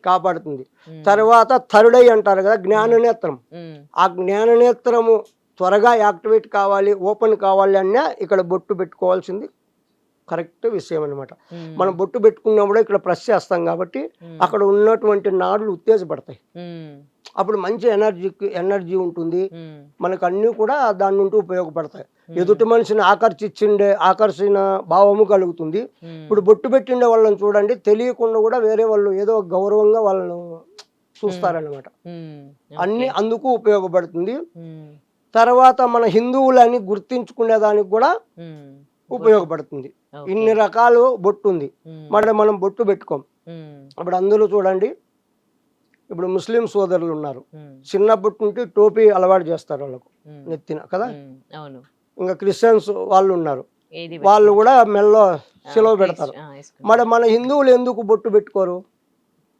Speaker 1: కాపాడుతుంది.
Speaker 2: తర్వాత థర్డ్ ఐ అంటారు కదా, జ్ఞాననేత్రం.
Speaker 1: ఉమ్,
Speaker 2: ఆ జ్ఞాననేత్రము త్వరగా యాక్టివేట్ కావాలి, ఓపెన్ కావాలి అన్నా ఇక్కడ బొట్టు పెట్టుకోవాల్సింది కరెక్ట్ విషయం అనమాట.
Speaker 1: ఉమ్,
Speaker 2: మనం బొట్టు పెట్టుకున్నప్పుడు ఇక్కడ ప్రెస్ చేస్తాం కాబట్టి అక్కడ ఉన్నటువంటి నాడులు ఉత్తేజపడతాయి.
Speaker 1: ఉమ్,
Speaker 2: అప్పుడు మంచి ఎనర్జీ ఉంటుంది,
Speaker 1: ఉమ్,
Speaker 2: మనకు అన్నీ కూడా దాని నుండి ఉపయోగపడతాయి. ఎదుటి మనిషిని ఆకర్షణ భావము కలుగుతుంది.
Speaker 1: ఉమ్,
Speaker 2: ఇప్పుడు బొట్టు పెట్టిండే వాళ్ళని చూడండి, తెలియకుండా కూడా వేరే వాళ్ళు ఏదో గౌరవంగా వాళ్ళను చూస్తారనమాట.
Speaker 1: ఉమ్,
Speaker 2: అన్ని అందుకు ఉపయోగపడుతుంది.
Speaker 1: ఉమ్,
Speaker 2: తర్వాత మన హిందువులని గుర్తించుకునేదానికి కూడా
Speaker 1: ఉమ్,
Speaker 2: ఉపయోగపడుతుంది.
Speaker 1: ఓకే.
Speaker 2: ఇన్ని రకాలు బొట్టు ఉంది,
Speaker 1: ఉమ్,
Speaker 2: మరి మనం బొట్టు పెట్టుకోం.
Speaker 1: ఉమ్,
Speaker 2: అప్పుడు అందరూ చూడండి, ఇప్పుడు ముస్లిం సోదరులు ఉన్నారు,
Speaker 1: ఉమ్,
Speaker 2: చిన్నప్పటి నుండి టోపీ అలవాటు చేస్తారు వాళ్ళకు
Speaker 1: ఉమ్,
Speaker 2: నెత్తిన కదా.
Speaker 1: ఉమ్, అవును,
Speaker 2: ఇంకా క్రిస్టియన్స్ వాళ్ళు ఉన్నారు,
Speaker 1: ఏది
Speaker 2: వాళ్ళు కూడా మెల్లో సిలువ
Speaker 1: క్రీస్తు-
Speaker 2: పెడతారు.
Speaker 1: వేసుకుంటారు.
Speaker 2: మరి మన హిందువులు ఎందుకు బొట్టు పెట్టుకోరు?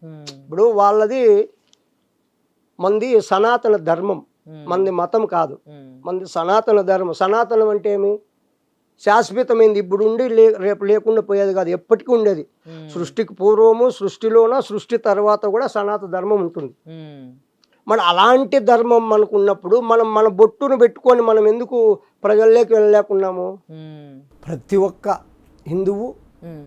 Speaker 1: ఉమ్,
Speaker 2: ఇప్పుడు వాళ్ళది, మంది సనాతన ధర్మం,
Speaker 1: ఉమ్,
Speaker 2: మంది మతం కాదు,
Speaker 1: ఉమ్,
Speaker 2: మంది సనాతన ధర్మం. సనాతనం అంటే ఏమి? శాశ్వతమైంది, ఇప్పుడు ఉండి రేపు లేకుండా పోయేది కాదు, ఎప్పటికీ ఉండేది.
Speaker 1: ఉమ్,
Speaker 2: సృష్టికి పూర్వము, సృష్టిలోన, సృష్టి తర్వాత కూడా సనాతన ధర్మం ఉంటుంది.
Speaker 1: ఉమ్,
Speaker 2: మరి అలాంటి ధర్మం మనకు ఉన్నప్పుడు మనం మన బొట్టును పెట్టుకొని మనం ఎందుకు ప్రజల్లోకి వెళ్ళలేకున్నాము?
Speaker 1: ఉమ్,
Speaker 2: ప్రతి ఒక్క హిందువు
Speaker 1: ఉమ్,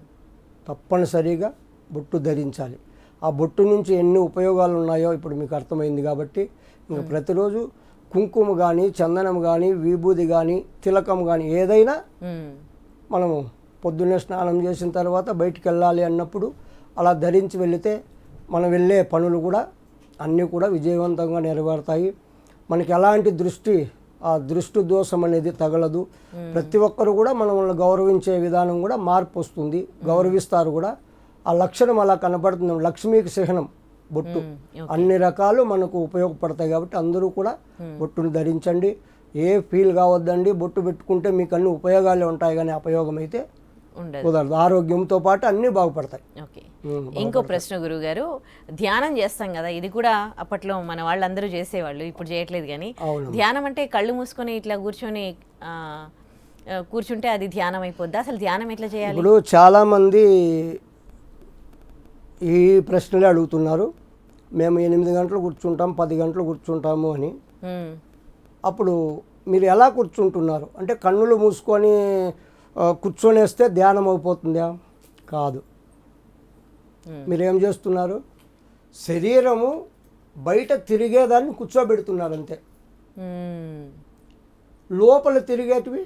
Speaker 2: తప్పనిసరిగా బొట్టు ధరించాలి. ఆ బొట్టు నుంచి ఎన్ని ఉపయోగాలు ఉన్నాయో ఇప్పుడు మీకు అర్థమైంది కాబట్టి, ఇంకా ప్రతిరోజు కుంకుమ కానీ, చందనం కానీ, విభూది కానీ, తిలకం కానీ ఏదైనా
Speaker 1: ఉమ్,
Speaker 2: మనము పొద్దున్నే స్నానం చేసిన తర్వాత బయటికి వెళ్ళాలి అన్నప్పుడు అలా ధరించి వెళితే మనం వెళ్ళే పనులు కూడా అన్నీ కూడా విజయవంతంగా నెరవేరుతాయి. మనకి ఎలాంటి ఆ దృష్టి దోషం అనేది తగలదు. ప్రతి ఒక్కరు కూడా మనల్ని గౌరవించే విధానం కూడా మార్పు వస్తుంది, గౌరవిస్తారు కూడా. ఆ లక్షణం అలా కనపడుతుంది. లక్ష్మీకి చిహ్నం బొట్టు. అన్ని రకాలు మనకు ఉపయోగపడతాయి కాబట్టి అందరూ కూడా బొట్టును ధరించండి. ఏ ఫీల్ కావద్దండి, బొట్టు పెట్టుకుంటే మీకు అన్ని ఉపయోగాలే ఉంటాయి, కానీ అపయోగం అయితే
Speaker 1: ఉండదు.
Speaker 2: కుదరదు. ఆరోగ్యంతో పాటు అన్నీ బాగుపడతాయి.
Speaker 1: ఓకే. ఇంకో ప్రశ్న గురువుగారు, ధ్యానం చేస్తాం కదా, ఇది కూడా అప్పట్లో మన వాళ్ళందరూ చేసేవాళ్ళు, ఇప్పుడు చేయట్లేదు. కానీ ధ్యానం అంటే కళ్ళు మూసుకొని ఇట్లా కూర్చుంటే అది ధ్యానం అయిపోద్దా? అసలు ధ్యానం ఎట్లా చేయాలి?
Speaker 2: ఇప్పుడు చాలామంది ఈ ప్రశ్నలే అడుగుతున్నారు. మేము 8 గంటలు కూర్చుంటాం, 10 గంటలు కూర్చుంటాము అని. అప్పుడు మీరు ఎలా కూర్చుంటున్నారు అంటే, కన్నులు మూసుకొని కూర్చొనేస్తే ధ్యానం అయిపోతుందా? కాదు. మీరేం చేస్తున్నారు? శరీరము బయట తిరిగేదాన్ని కూర్చోబెడుతున్నారు అంతే. లోపల తిరిగేటివి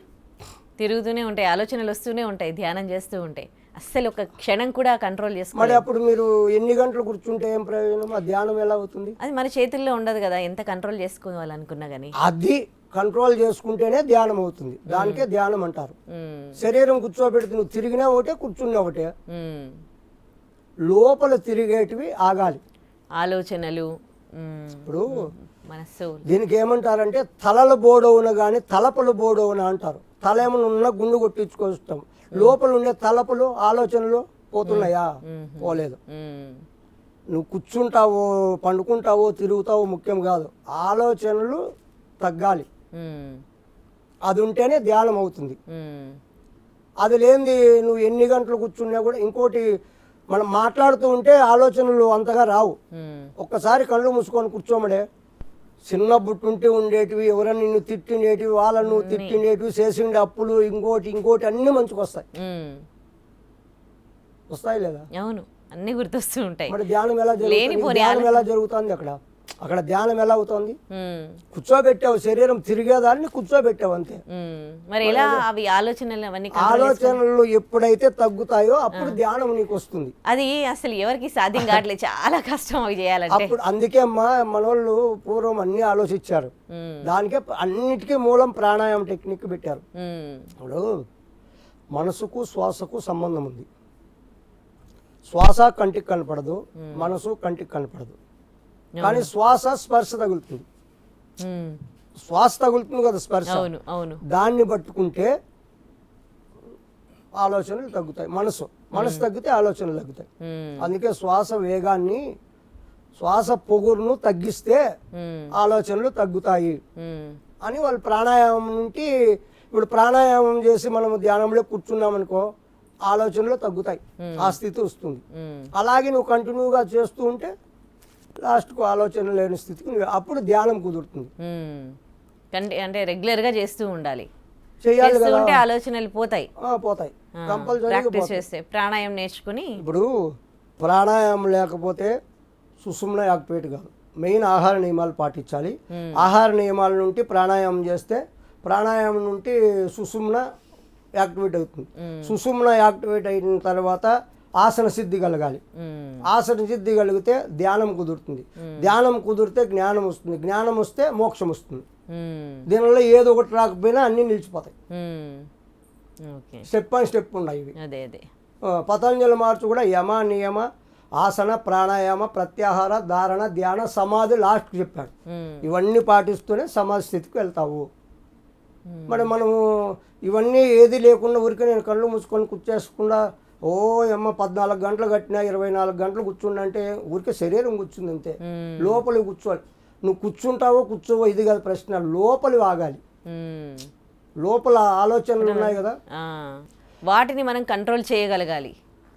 Speaker 1: తిరుగుతూనే ఉంటాయి, ఆలోచనలు వస్తూనే ఉంటాయి, ధ్యానం చేస్తూ ఉంటాయి. అస్సలు ఒక క్షణం కూడా కంట్రోల్ చేసుకోవాలి.
Speaker 2: మరి అప్పుడు మీరు ఎన్ని గంటలు కూర్చుంటే ఏం ప్రయోజనం? ఆ ధ్యానం ఎలా అవుతుంది?
Speaker 1: అది మన చేతుల్లో ఉండదు కదా, ఎంత కంట్రోల్ చేసుకోవాలనుకున్నా కానీ.
Speaker 2: అది కంట్రోల్ చేసుకుంటేనే ధ్యానం అవుతుంది. దానికే ధ్యానం అంటారు. శరీరం కూర్చోబెడితే నువ్వు తిరిగినా ఒకటే, కూర్చున్నా ఒకటే. లోపల తిరిగేటివి ఆగాలి,
Speaker 1: ఆలోచనలు.
Speaker 2: ఇప్పుడు
Speaker 1: మనస్సు.
Speaker 2: దీనికి ఏమంటారంటే తలల బోడవున కానీ తలపలు బోడవున అంటారు. తల ఏమైనా ఉన్నా గుండు కొట్టించుకొస్తాం, లోపల ఉండే తలపులు ఆలోచనలు పోతున్నాయా? పోలేదు. నువ్వు కూర్చుంటావో, పండుకుంటావో, తిరుగుతావో ముఖ్యం కాదు, ఆలోచనలు తగ్గాలి. అది ఉంటేనే ధ్యానం అవుతుంది. అది లేనిది నువ్వు ఎన్ని గంటలు కూర్చున్నా కూడా. ఇంకోటి, మనం మాట్లాడుతూ ఉంటే ఆలోచనలు అంతగా రావు. ఒక్కసారి కళ్ళు మూసుకొని కూర్చోమడే, చిన్న బుట్టుంటే ఉండేటివి, ఎవరైనా నిన్ను తిట్టిండేటివి, వాళ్ళను తిట్టిండేటివి, చేసిండే అప్పులు, ఇంకోటి అన్నీ మంచిగా వస్తాయి. వస్తాయి లేదా?
Speaker 1: అవును, అన్ని గుర్తొస్తూ ఉంటాయి.
Speaker 2: మరి ధ్యానం ఎలా జరుగుతుంది? ధ్యానం ఎలా జరుగుతుంది అక్కడ? అక్కడ ధ్యానం ఎలా అవుతుంది?
Speaker 1: ఉమ్,
Speaker 2: కూర్చోబెట్టావు, శరీరం తిరిగేదాన్ని కూర్చోబెట్టావు అంతే.
Speaker 1: ఉమ్. మరి ఎలా అవి ఆలోచనలు అవన్నీ control
Speaker 2: ఆలోచనలు ఎప్పుడైతే తగ్గుతాయో అప్పుడు ధ్యానం నీకు వస్తుంది.
Speaker 1: అది అసలు ఎవరికి సాధ్యం కావట్లేదు, చాలా కష్టం అవి చేయాలంటే.
Speaker 2: అప్పుడు అందుకే అమ్మా మనోళ్ళు పూర్వం అన్ని ఆలోచించారు.
Speaker 1: ఉమ్,
Speaker 2: దానికే అన్నిటికీ మూలం ప్రాణాయామం టెక్నిక్ పెట్టారు.
Speaker 1: ఉమ్,
Speaker 2: ఇప్పుడు మనసుకు శ్వాసకు సంబంధం ఉంది. శ్వాస కంటికి కనపడదు, మనసు కంటికి కనపడదు, కానీ శ్వాస స్పర్శ తగులుతుంది.
Speaker 1: ఉమ్.
Speaker 2: శ్వాస తగులుతుంది కదా స్పర్శ,
Speaker 1: అవును అవును.
Speaker 2: దాన్ని పట్టుకుంటే ఆలోచనలు తగ్గుతాయి. మనసు తగ్గితే ఆలోచనలు తగ్గుతాయి.
Speaker 1: ఉమ్,
Speaker 2: అందుకే శ్వాస వేగాన్ని, శ్వాస పొగురును తగ్గిస్తే
Speaker 1: ఉమ్,
Speaker 2: ఆలోచనలు తగ్గుతాయి
Speaker 1: ఉమ్,
Speaker 2: అని వాళ్ళు ప్రాణాయామం నుండి. ఇప్పుడు ప్రాణాయామం చేసి మనము ధ్యానంలో కూర్చున్నామనుకో ఆలోచనలు తగ్గుతాయి, ఆ స్థితి వస్తుంది.
Speaker 1: ఉమ్,
Speaker 2: అలాగే నువ్వు కంటిన్యూగా చేస్తూ ఉంటే లాస్ట్కు ఆలోచన లేని స్థితికి అప్పుడు ధ్యానం కుదురుతుంది.
Speaker 1: ఉమ్. అంటే రెగ్యులర్ గా చేస్తూ ఉండాలి,
Speaker 2: చేయాలి
Speaker 1: చేస్తూ
Speaker 2: కదా.
Speaker 1: ఉంటే ఆలోచనలు పోతాయి.
Speaker 2: పోతాయి కంపల్సరీ.
Speaker 1: ప్రాక్టీస్ చేస్తే ప్రాణాయామం నేర్చుకుని.
Speaker 2: ఇప్పుడు ప్రాణాయామం లేకపోతే సుషుమ్న యాక్టివేట్ కాదు. మెయిన్ ఆహార నియమాలు పాటించాలి. ఆహార నియమాల నుండి ప్రాణాయామం చేస్తే ప్రాణాయామం నుండి సుషుమ్న యాక్టివేట్ అవుతుంది. సుషుమ్న యాక్టివేట్ అయిన తర్వాత ఆసన సిద్ధి కలగాలి.
Speaker 1: ఉమ్,
Speaker 2: ఆసన సిద్ధి కలిగితే ధ్యానం కుదురుతుంది. ధ్యానం కుదిరితే జ్ఞానం వస్తుంది. జ్ఞానం వస్తే మోక్షం వస్తుంది.
Speaker 1: ఉమ్,
Speaker 2: దీనివల్ల ఏదో ఒకటి రాకపోయినా అన్నీ నిలిచిపోతాయి.
Speaker 1: ఉమ్. ఓకే,
Speaker 2: స్టెప్ బై స్టెప్ ఉన్నాయి ఇవి.
Speaker 1: అదే అదే.
Speaker 2: పతంజలి మార్చు కూడా యమ నియమ ఆసన ప్రాణాయామ ప్రత్యాహార ధారణ ధ్యాన సమాధి లాస్ట్కి చెప్పాడు.
Speaker 1: ఉమ్,
Speaker 2: ఇవన్నీ పాటిస్తూనే సమాధి స్థితికి వెళ్తావు. మరి మనము ఇవన్నీ ఏది లేకుండా ఊరికే నేను కళ్ళు మూసుకొని కూర్చేసుకుండా ఓ అమ్మ 14 గంటలు కట్టినా 24 గంటలు కూర్చుండంటే ఊరికే శరీరం కూర్చుంది అంతే. లోపలి కూర్చోవాలి. నువ్వు కూర్చుంటావో కూర్చోవో ఇది కాదు ప్రశ్న, లోపలి ఆగాలి.
Speaker 1: ఉమ్.
Speaker 2: లోపల ఆలోచనలు ఉన్నాయి కదా,
Speaker 1: ఆ, వాటిని మనం కంట్రోల్ చేయగలగాలి.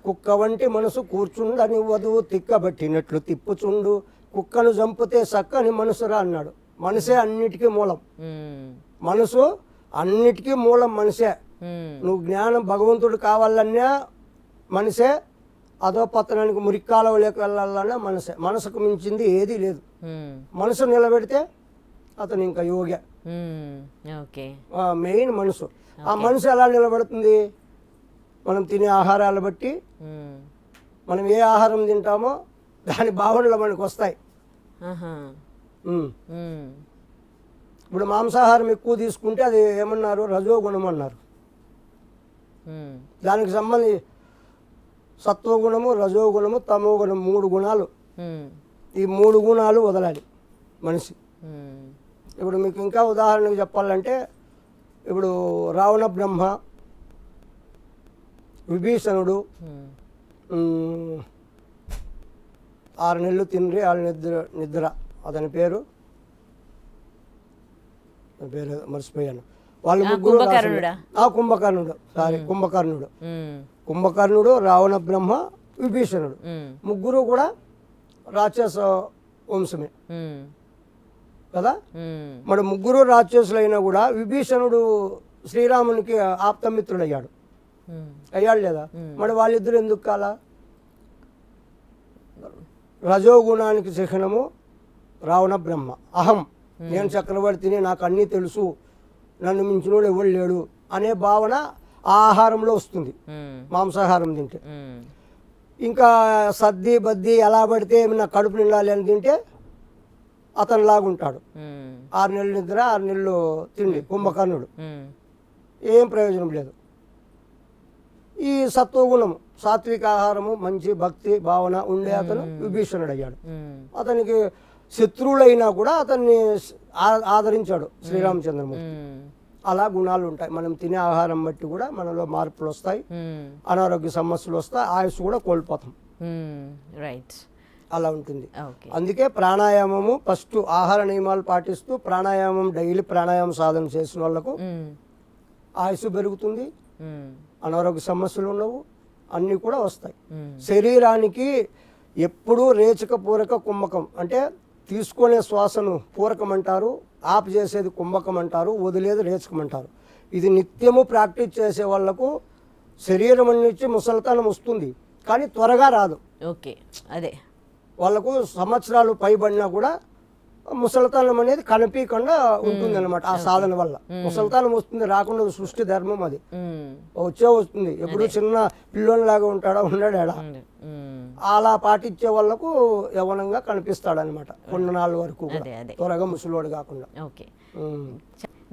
Speaker 2: కుక్క వంటి మనసు కూర్చుండనివ్వదు తిక్కబట్టినట్లు తిప్పుచుండు, కుక్కను చంపితే చక్కని మనసురా అన్నాడు. మనసే అన్నిటికీ మూలం.
Speaker 1: ఉమ్,
Speaker 2: మనసు అన్నిటికీ మూలం మనసే.
Speaker 1: ఉమ్,
Speaker 2: నువ్వు జ్ఞానం భగవంతుడు కావాలన్నా మనసే, అదో పతనానికి మురిక్కాలవలేక వెళ్ళాలన్నా మనసే. మనసుకు మించింది ఏదీ లేదు.
Speaker 1: ఉమ్,
Speaker 2: మనసు నిలబెడితే అతను ఇంకా యోగి.
Speaker 1: ఉమ్. ఓకే.
Speaker 2: మెయిన్ మనసు. ఆ మనసు ఎలా నిలబడుతుంది? మనం తినే ఆహారాలు బట్టి,
Speaker 1: ఉమ్,
Speaker 2: మనం ఏ ఆహారం తింటామో దాని భావనలు మనకు వస్తాయి.
Speaker 1: ఆహా.
Speaker 2: ఉమ్.
Speaker 1: ఉమ్,
Speaker 2: ఇప్పుడు మాంసాహారం ఎక్కువ తీసుకుంటే అది ఏమన్నారు? రజోగుణం అన్నారు.
Speaker 1: ఉమ్,
Speaker 2: దానికి సంబంధించి సత్వగుణము రజోగుణము తమోగుణం 3 గుణాలు.
Speaker 1: ఉమ్,
Speaker 2: ఈ 3 గుణాలు వదలాలి మనిషి.
Speaker 1: ఉమ్,
Speaker 2: ఇప్పుడు మీకు ఇంకా ఉదాహరణకు చెప్పాలంటే, ఇప్పుడు రావణ బ్రహ్మ, విభీషణుడు
Speaker 1: ఉమ్,
Speaker 2: 6 నెలలు తిండ్రి 6 నిద్ర అతని పేరు మర్చిపోయాను. వాళ్ళు ముగ్గురు
Speaker 1: కుంభకర్ణుడా?
Speaker 2: కుంభకర్ణుడు, కుంభకర్ణుడు.
Speaker 1: ఉమ్,
Speaker 2: కుంభకర్ణుడు, రావణ బ్రహ్మ, విభీషణుడు
Speaker 1: ఉమ్,
Speaker 2: ముగ్గురు కూడా రాక్షస వంశమే
Speaker 1: ఉమ్,
Speaker 2: కదా.
Speaker 1: ఉమ్,
Speaker 2: మరి ముగ్గురు రాక్షసులైనా కూడా విభీషణుడు శ్రీరామునికి ఆప్తమిత్రుడు అయ్యాడు.
Speaker 1: ఉమ్,
Speaker 2: అయ్యాడు లేదా? మరి వాళ్ళిద్దరు ఎందుకు కాలా? రజోగుణానికి చిహ్నము రావణ బ్రహ్మ. అహం, నేను చక్రవర్తిని, నాకు అన్నీ తెలుసు, నన్ను మించినోడు ఎవడు లేడు అనే భావన ఆ ఆహారంలో వస్తుంది,
Speaker 1: ఉమ్,
Speaker 2: మాంసాహారం తింటే.
Speaker 1: ఉమ్,
Speaker 2: ఇంకా సద్ది బద్ది ఎలా పడితే నా కడుపు నిండాలి అని తింటే అతను లాగుంటాడు.
Speaker 1: ఉమ్,
Speaker 2: 6 నెలలు నిద్ర 6 నెలలు తిండి కుంభకర్ణుడు.
Speaker 1: ఉమ్,
Speaker 2: ఏం ప్రయోజనం లేదు. ఈ సత్వగుణము సాత్విక ఆహారము మంచి భక్తి భావన ఉండే అతను విభీషణుడు అయ్యాడు.
Speaker 1: ఉమ్,
Speaker 2: అతనికి శత్రువులైనా కూడా అతన్ని ఆదరించాడు శ్రీరామచంద్రమూర్తి.
Speaker 1: ఉమ్,
Speaker 2: అలా గుణాలు ఉంటాయి. మనం తినే ఆహారం బట్టి కూడా మనలో మార్పులు వస్తాయి,
Speaker 1: ఉమ్,
Speaker 2: అనారోగ్య సమస్యలు వస్తాయి, ఆయుష్ కూడా కోల్పోతాం.
Speaker 1: ఉమ్, రైట్.
Speaker 2: అలా ఉంటుంది.
Speaker 1: ఓకే.
Speaker 2: అందుకే ప్రాణాయామము ఫస్ట్ ఆహార నియమాలు పాటిస్తూ ప్రాణాయామం డైలీ ప్రాణాయామం సాధన చేసిన వాళ్ళకు
Speaker 1: ఉమ్,
Speaker 2: ఆయుష్ పెరుగుతుంది,
Speaker 1: ఉమ్,
Speaker 2: అనారోగ్య సమస్యలు ఉండవు, అన్నీ కూడా వస్తాయి.
Speaker 1: ఉమ్,
Speaker 2: శరీరానికి ఎప్పుడూ రేచక పూరక కుంభకం, అంటే తీసుకునే శ్వాసను పూరకం అంటారు, ఆపు చేసేది కుంభకం అంటారు, వదిలేది రేచకం అంటారు. ఇది నిత్యము ప్రాక్టీస్ చేసే వాళ్లకు శరీరం నుంచి ముసలితనం వస్తుంది, కానీ త్వరగా రాదు.
Speaker 1: ఓకే. అదే
Speaker 2: వాళ్ళకు సంవత్సరాలు పైబడినా కూడా ముసలితనం అనేది కనిపించకుండా ఉంటుంది అనమాట ఆ సాధన వల్ల. ముసలితనం వస్తుంది, రాకుండా సృష్టి ధర్మం అది. వస్తుంది. ఎప్పుడు చిన్న పిల్లోనిలాగా ఉంటాడా ఎడా అలా పాటించే వాళ్ళకు యవనంగా కనిపిస్తాడనమాట కొన్నాళ్ళ వరకు కూడా. త్వరగా ముసలోడు కాకుండా.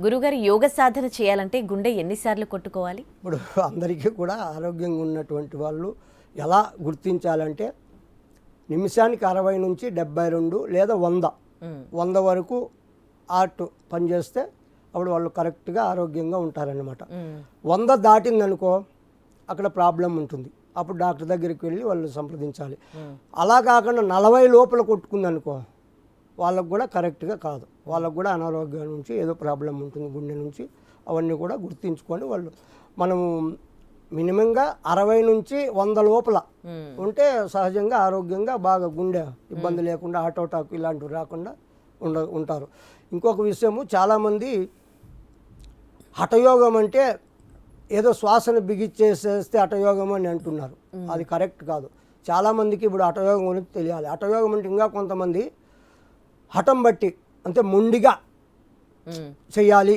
Speaker 1: గురుగారు, యోగ సాధన చేయాలంటే గుండె ఎన్నిసార్లు కొట్టుకోవాలి?
Speaker 2: ఇప్పుడు అందరికీ కూడా ఆరోగ్యంగా ఉన్నటువంటి వాళ్ళు ఎలా గుర్తించాలంటే నిమిషానికి 60 నుంచి 72 లేదా 100 వరకు హార్ట్ పనిచేస్తే అప్పుడు వాళ్ళు కరెక్ట్గా ఆరోగ్యంగా ఉంటారనమాట. 100 దాటిందనుకో అక్కడ ప్రాబ్లం ఉంటుంది. అప్పుడు డాక్టర్ దగ్గరికి వెళ్ళి వాళ్ళు సంప్రదించాలి. అలా కాకుండా 40 లోపల కొట్టుకుందనుకో వాళ్ళకు కూడా కరెక్ట్గా కాదు. వాళ్ళకు కూడా అనారోగ్యం నుంచి ఏదో ప్రాబ్లం ఉంటుంది గుండె నుంచి. అవన్నీ కూడా గుర్తించుకొని వాళ్ళు మనము మినిమంగా 60 నుంచి 100 లోపల ఉంటే సహజంగా ఆరోగ్యంగా బాగా గుండె ఇబ్బంది లేకుండా హార్ట్ అటాక్ ఇలాంటివి రాకుండా ఉంటారు. ఇంకొక విషయము, చాలామంది హఠయోగం అంటే ఏదో శ్వాసను బిగిచ్చేసేస్తే హఠయోగం అని అంటున్నారు. అది కరెక్ట్ కాదు. చాలామందికి ఇప్పుడు హఠయోగం గురించి తెలియాలి. హఠయోగం అంటే ఇంకా కొంతమంది హఠం బట్టి అంటే మొండిగా చేయాలి,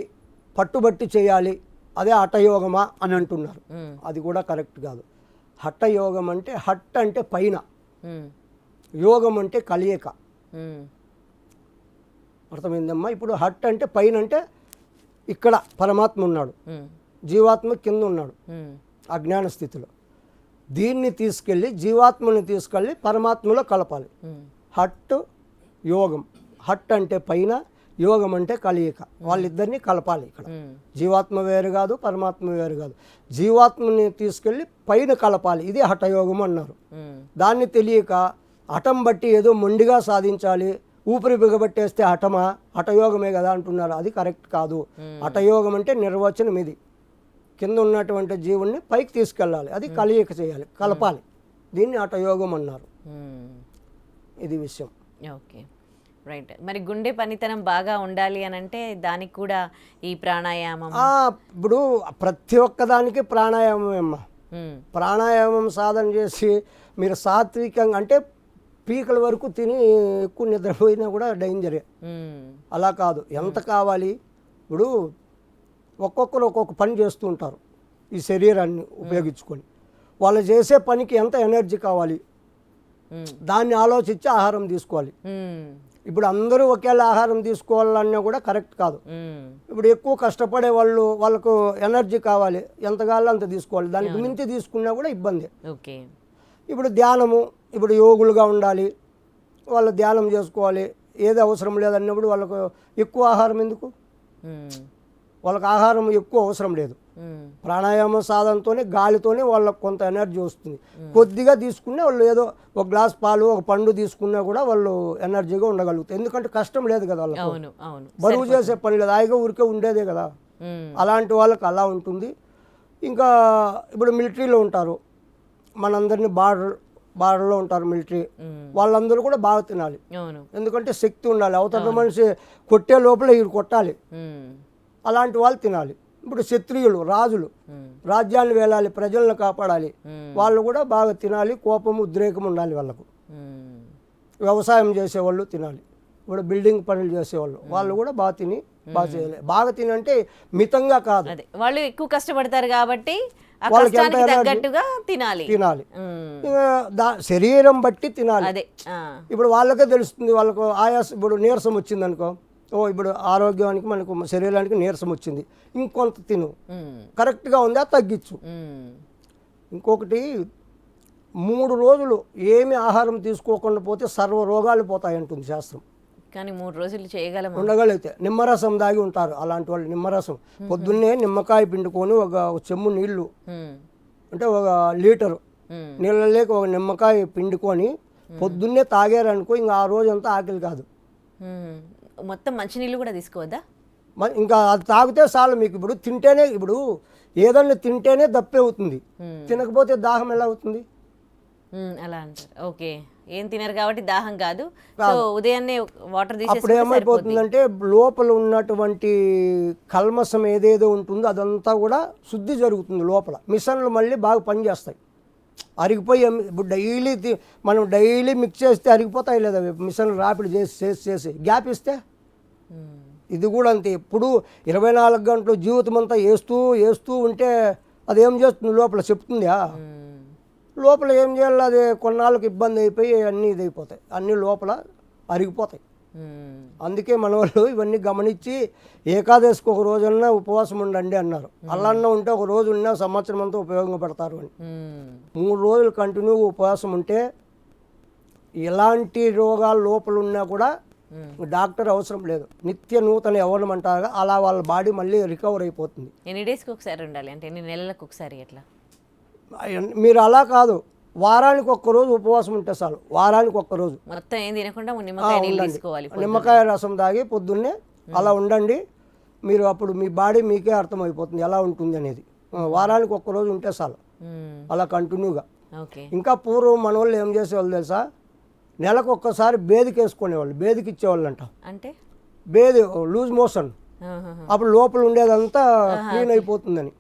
Speaker 2: పట్టుబట్టి చేయాలి, అదే హఠయోగమా అని అంటున్నారు. అది కూడా కరెక్ట్ కాదు. హఠయోగం అంటే హట్ అంటే పైన, యోగం అంటే కలియక. అర్థమైందమ్మా? ఇప్పుడు హట్ అంటే పైన అంటే ఇక్కడ పరమాత్మ ఉన్నాడు, జీవాత్మ కింద ఉన్నాడు అజ్ఞాన స్థితిలో. దీన్ని తీసుకెళ్ళి జీవాత్మని తీసుకెళ్ళి పరమాత్మలో కలపాలి. హట్ యోగం. హట్ అంటే పైన, యోగం అంటే కలియిక. వాళ్ళిద్దరినీ కలపాలి. ఇక్కడ జీవాత్మ వేరు కాదు, పరమాత్మ వేరు కాదు. జీవాత్మని తీసుకెళ్ళి పైన కలపాలి. ఇది హఠయోగం అన్నారు. దాన్ని తెలియక హఠం బట్టి ఏదో మొండిగా సాధించాలి, ఊపిరి బిగబట్టేస్తే హఠమా, హఠయోగమే కదా అంటున్నారు. అది కరెక్ట్ కాదు. హఠయోగం అంటే నిర్వచనం ఇది. కింద ఉన్నటువంటి జీవుణ్ణి పైకి తీసుకెళ్ళాలి, అది కలియిక చేయాలి, కలపాలి. దీన్ని హఠయోగం అన్నారు. ఇది విషయం.
Speaker 1: Okay, right. మరి గుండె పనితనం బాగా ఉండాలి అని అంటే దానికి కూడా ఈ ప్రాణాయామం.
Speaker 2: ఇప్పుడు ప్రతి ఒక్కదానికి ప్రాణాయామం అమ్మా. ప్రాణాయామం సాధన చేసి మీరు సాత్వికంగా అంటే పీకల వరకు తిని ఎక్కువ నిద్రపోయినా కూడా డేంజరే. అలా కాదు, ఎంత కావాలి. ఇప్పుడు ఒక్కొక్కరు ఒక్కొక్క పని చేస్తూ ఉంటారు ఈ శరీరాన్ని ఉపయోగించుకొని. వాళ్ళు చేసే పనికి ఎంత ఎనర్జీ కావాలి దాన్ని ఆలోచించి ఆహారం తీసుకోవాలి. ఇప్పుడు అందరూ ఒకేలా ఆహారం తీసుకోవాలన్నా కూడా కరెక్ట్ కాదు. ఇప్పుడు ఎక్కువ కష్టపడే వాళ్ళకు ఎనర్జీ కావాలి, ఎంత కావాలో అంత తీసుకోవాలి. దానికి మించి తీసుకున్నా కూడా ఇబ్బంది. ఇప్పుడు ధ్యానము, ఇప్పుడు యోగులుగా ఉండాలి, వాళ్ళు ధ్యానం చేసుకోవాలి. ఏది అవసరం లేదన్నప్పుడు వాళ్ళకు ఎక్కువ ఆహారం ఎందుకు? వాళ్ళకి ఆహారం ఎక్కువ అవసరం లేదు. ప్రాణాయామ సాధనతోనే గాలితోనే వాళ్ళకు కొంత ఎనర్జీ వస్తుంది. కొద్దిగా తీసుకునే వాళ్ళు ఏదో ఒక గ్లాస్ పాలు, ఒక పండు తీసుకున్నా కూడా వాళ్ళు ఎనర్జీగా ఉండగలుగుతారు. ఎందుకంటే కష్టం లేదు కదా వాళ్ళకు, బరువు చేసే పని లేదు, హాయిగా ఊరికే ఉండేదే కదా. అలాంటి వాళ్ళకి అలా ఉంటుంది. ఇంకా ఇప్పుడు మిలిటరీలో ఉంటారు, మనందరినీ బార్డర్లో ఉంటారు మిలిటరీ వాళ్ళందరూ కూడా బాగా తినాలి. ఎందుకంటే శక్తి ఉండాలి, అవతల మనిషి కొట్టే లోపల వీరు కొట్టాలి, అలాంటి వాళ్ళు తినాలి. ఇప్పుడు క్షత్రియులు, రాజులు రాజ్యాన్ని వేలాలి, ప్రజలను కాపాడాలి, వాళ్ళు కూడా బాగా తినాలి, కోపము ఉద్రేకం ఉండాలి వాళ్ళకు. వ్యవసాయం చేసేవాళ్ళు తినాలి, ఇప్పుడు బిల్డింగ్ పనులు చేసేవాళ్ళు వాళ్ళు కూడా బాగా తిని బాగా చేయాలి. బాగా తిని అంటే మితంగా కాదు,
Speaker 1: వాళ్ళు ఎక్కువ కష్టపడతారు కాబట్టి
Speaker 2: వాళ్ళకి ఎంత తగ్గట్టుగా తినాలి. శరీరం బట్టి తినాలి. ఇప్పుడు వాళ్ళకే తెలుస్తుంది, వాళ్ళకు ఆయాసం, ఇప్పుడు నీరసం వచ్చింది అనుకో, ఇప్పుడు ఆరోగ్యానికి మనకు శరీరానికి నీరసం వచ్చింది, ఇంకొంత తిను, కరెక్ట్గా ఉందా తగ్గించు. ఇంకొకటి 3 రోజులు ఏమి ఆహారం తీసుకోకుండా పోతే సర్వ రోగాలు పోతాయి అంటుంది శాస్త్రం.
Speaker 1: కానీ 3 రోజులు చేయగలం
Speaker 2: ఉండగలిగితే. నిమ్మరసం దాగి ఉంటారు అలాంటి వాళ్ళు. నిమ్మరసం పొద్దున్నే నిమ్మకాయ పిండుకొని ఒక చెమ్ము నీళ్లు అంటే 1 లీటరు నీళ్ళలేక ఒక నిమ్మకాయ పిండుకొని పొద్దున్నే తాగారనుకో ఇంకా ఆ రోజంతా ఆకలి కాదు.
Speaker 1: మొత్తం మంచినీళ్ళు కూడా తీసుకోవద్దా?
Speaker 2: ఇంకా అది తాగితే చాలు మీకు. ఇప్పుడు తింటేనే, ఇప్పుడు ఏదన్నా తింటేనే దప్పే అవుతుంది, తినకపోతే దాహం ఎలా అవుతుంది?
Speaker 1: అలా అంటారు. ఓకే, ఏం తినరు కాబట్టి దాహం కాదు. సో ఉదయాన్నే వాటర్ తీసేస్తే
Speaker 2: అప్పుడు ఏమైపోతుందంటే లోపల ఉన్నటువంటి కల్మషం ఏదేదో ఉంటుందో అదంతా కూడా శుద్ధి జరుగుతుంది లోపల. మిషన్లు మళ్ళీ బాగా పనిచేస్తాయి. అరిగిపోయి ఇప్పుడు డైలీ మనం డైలీ మిక్స్ చేస్తే అరిగిపోతాయి లేదా మిషన్ రాపిడ్ చేసి చేసి చేసి గ్యాప్ ఇస్తే ఇది కూడా అంతే. ఎప్పుడు 24 గంటలు జీవితం అంతా వేస్తూ ఉంటే అది ఏం చేస్తుంది లోపల చెప్తుందా? లోపల ఏం చేయాలి? అది కొన్నాళ్ళకి ఇబ్బంది అయిపోయి అన్నీ ఇదైపోతాయి, అన్నీ లోపల అరిగిపోతాయి. అందుకే మన వాళ్ళు ఇవన్నీ గమనించి ఏకాదశికి ఒక రోజన్నా ఉపవాసం ఉండండి అన్నారు. అల్లన్న ఉంటే ఒక రోజు ఉన్నా సంవత్సరం అంతా ఉపయోగపడతారు అని. 3 రోజులు కంటిన్యూగా ఉపవాసం ఉంటే ఎలాంటి రోగాలు లోపల ఉన్నా కూడా డాక్టర్ అవసరం లేదు. నిత్య నూతన యవ్వనం అంటారు, అలా వాళ్ళ బాడీ మళ్ళీ రికవర్ అయిపోతుంది.
Speaker 1: ఎన్ని డేస్కి ఒకసారి ఉండాలి అంటే ఎన్ని నెలలకు ఒకసారి ఎట్లా?
Speaker 2: మీరు అలా కాదు, వారానికి ఒక్కరోజు ఉపవాసం ఉంటే చాలు. వారానికి ఒక్కరోజు
Speaker 1: మొత్తం ఏం తినకుండా నిమ్మకాయ నీళ్ళు తీసుకోవాలి,
Speaker 2: నిమ్మకాయ రసం తాగి పొద్దున్నే అలా ఉండండి. మీరు అప్పుడు మీ బాడీ మీకే అర్థమైపోతుంది ఎలా ఉంటుంది అనేది. వారానికి ఒక్కరోజు ఉంటే చాలు అలా కంటిన్యూగా. ఇంకా పూర్వం మన వాళ్ళు ఏం చేసేవాళ్ళు తెలుసా? నెలకు ఒక్కసారి బేదికి వేసుకునేవాళ్ళు, బేదికి ఇచ్చేవాళ్ళు అంట. అంటే బేది లూజ్ మోషన్, అప్పుడు లోపల ఉండేదంతా క్లీన్ అయిపోతుందని.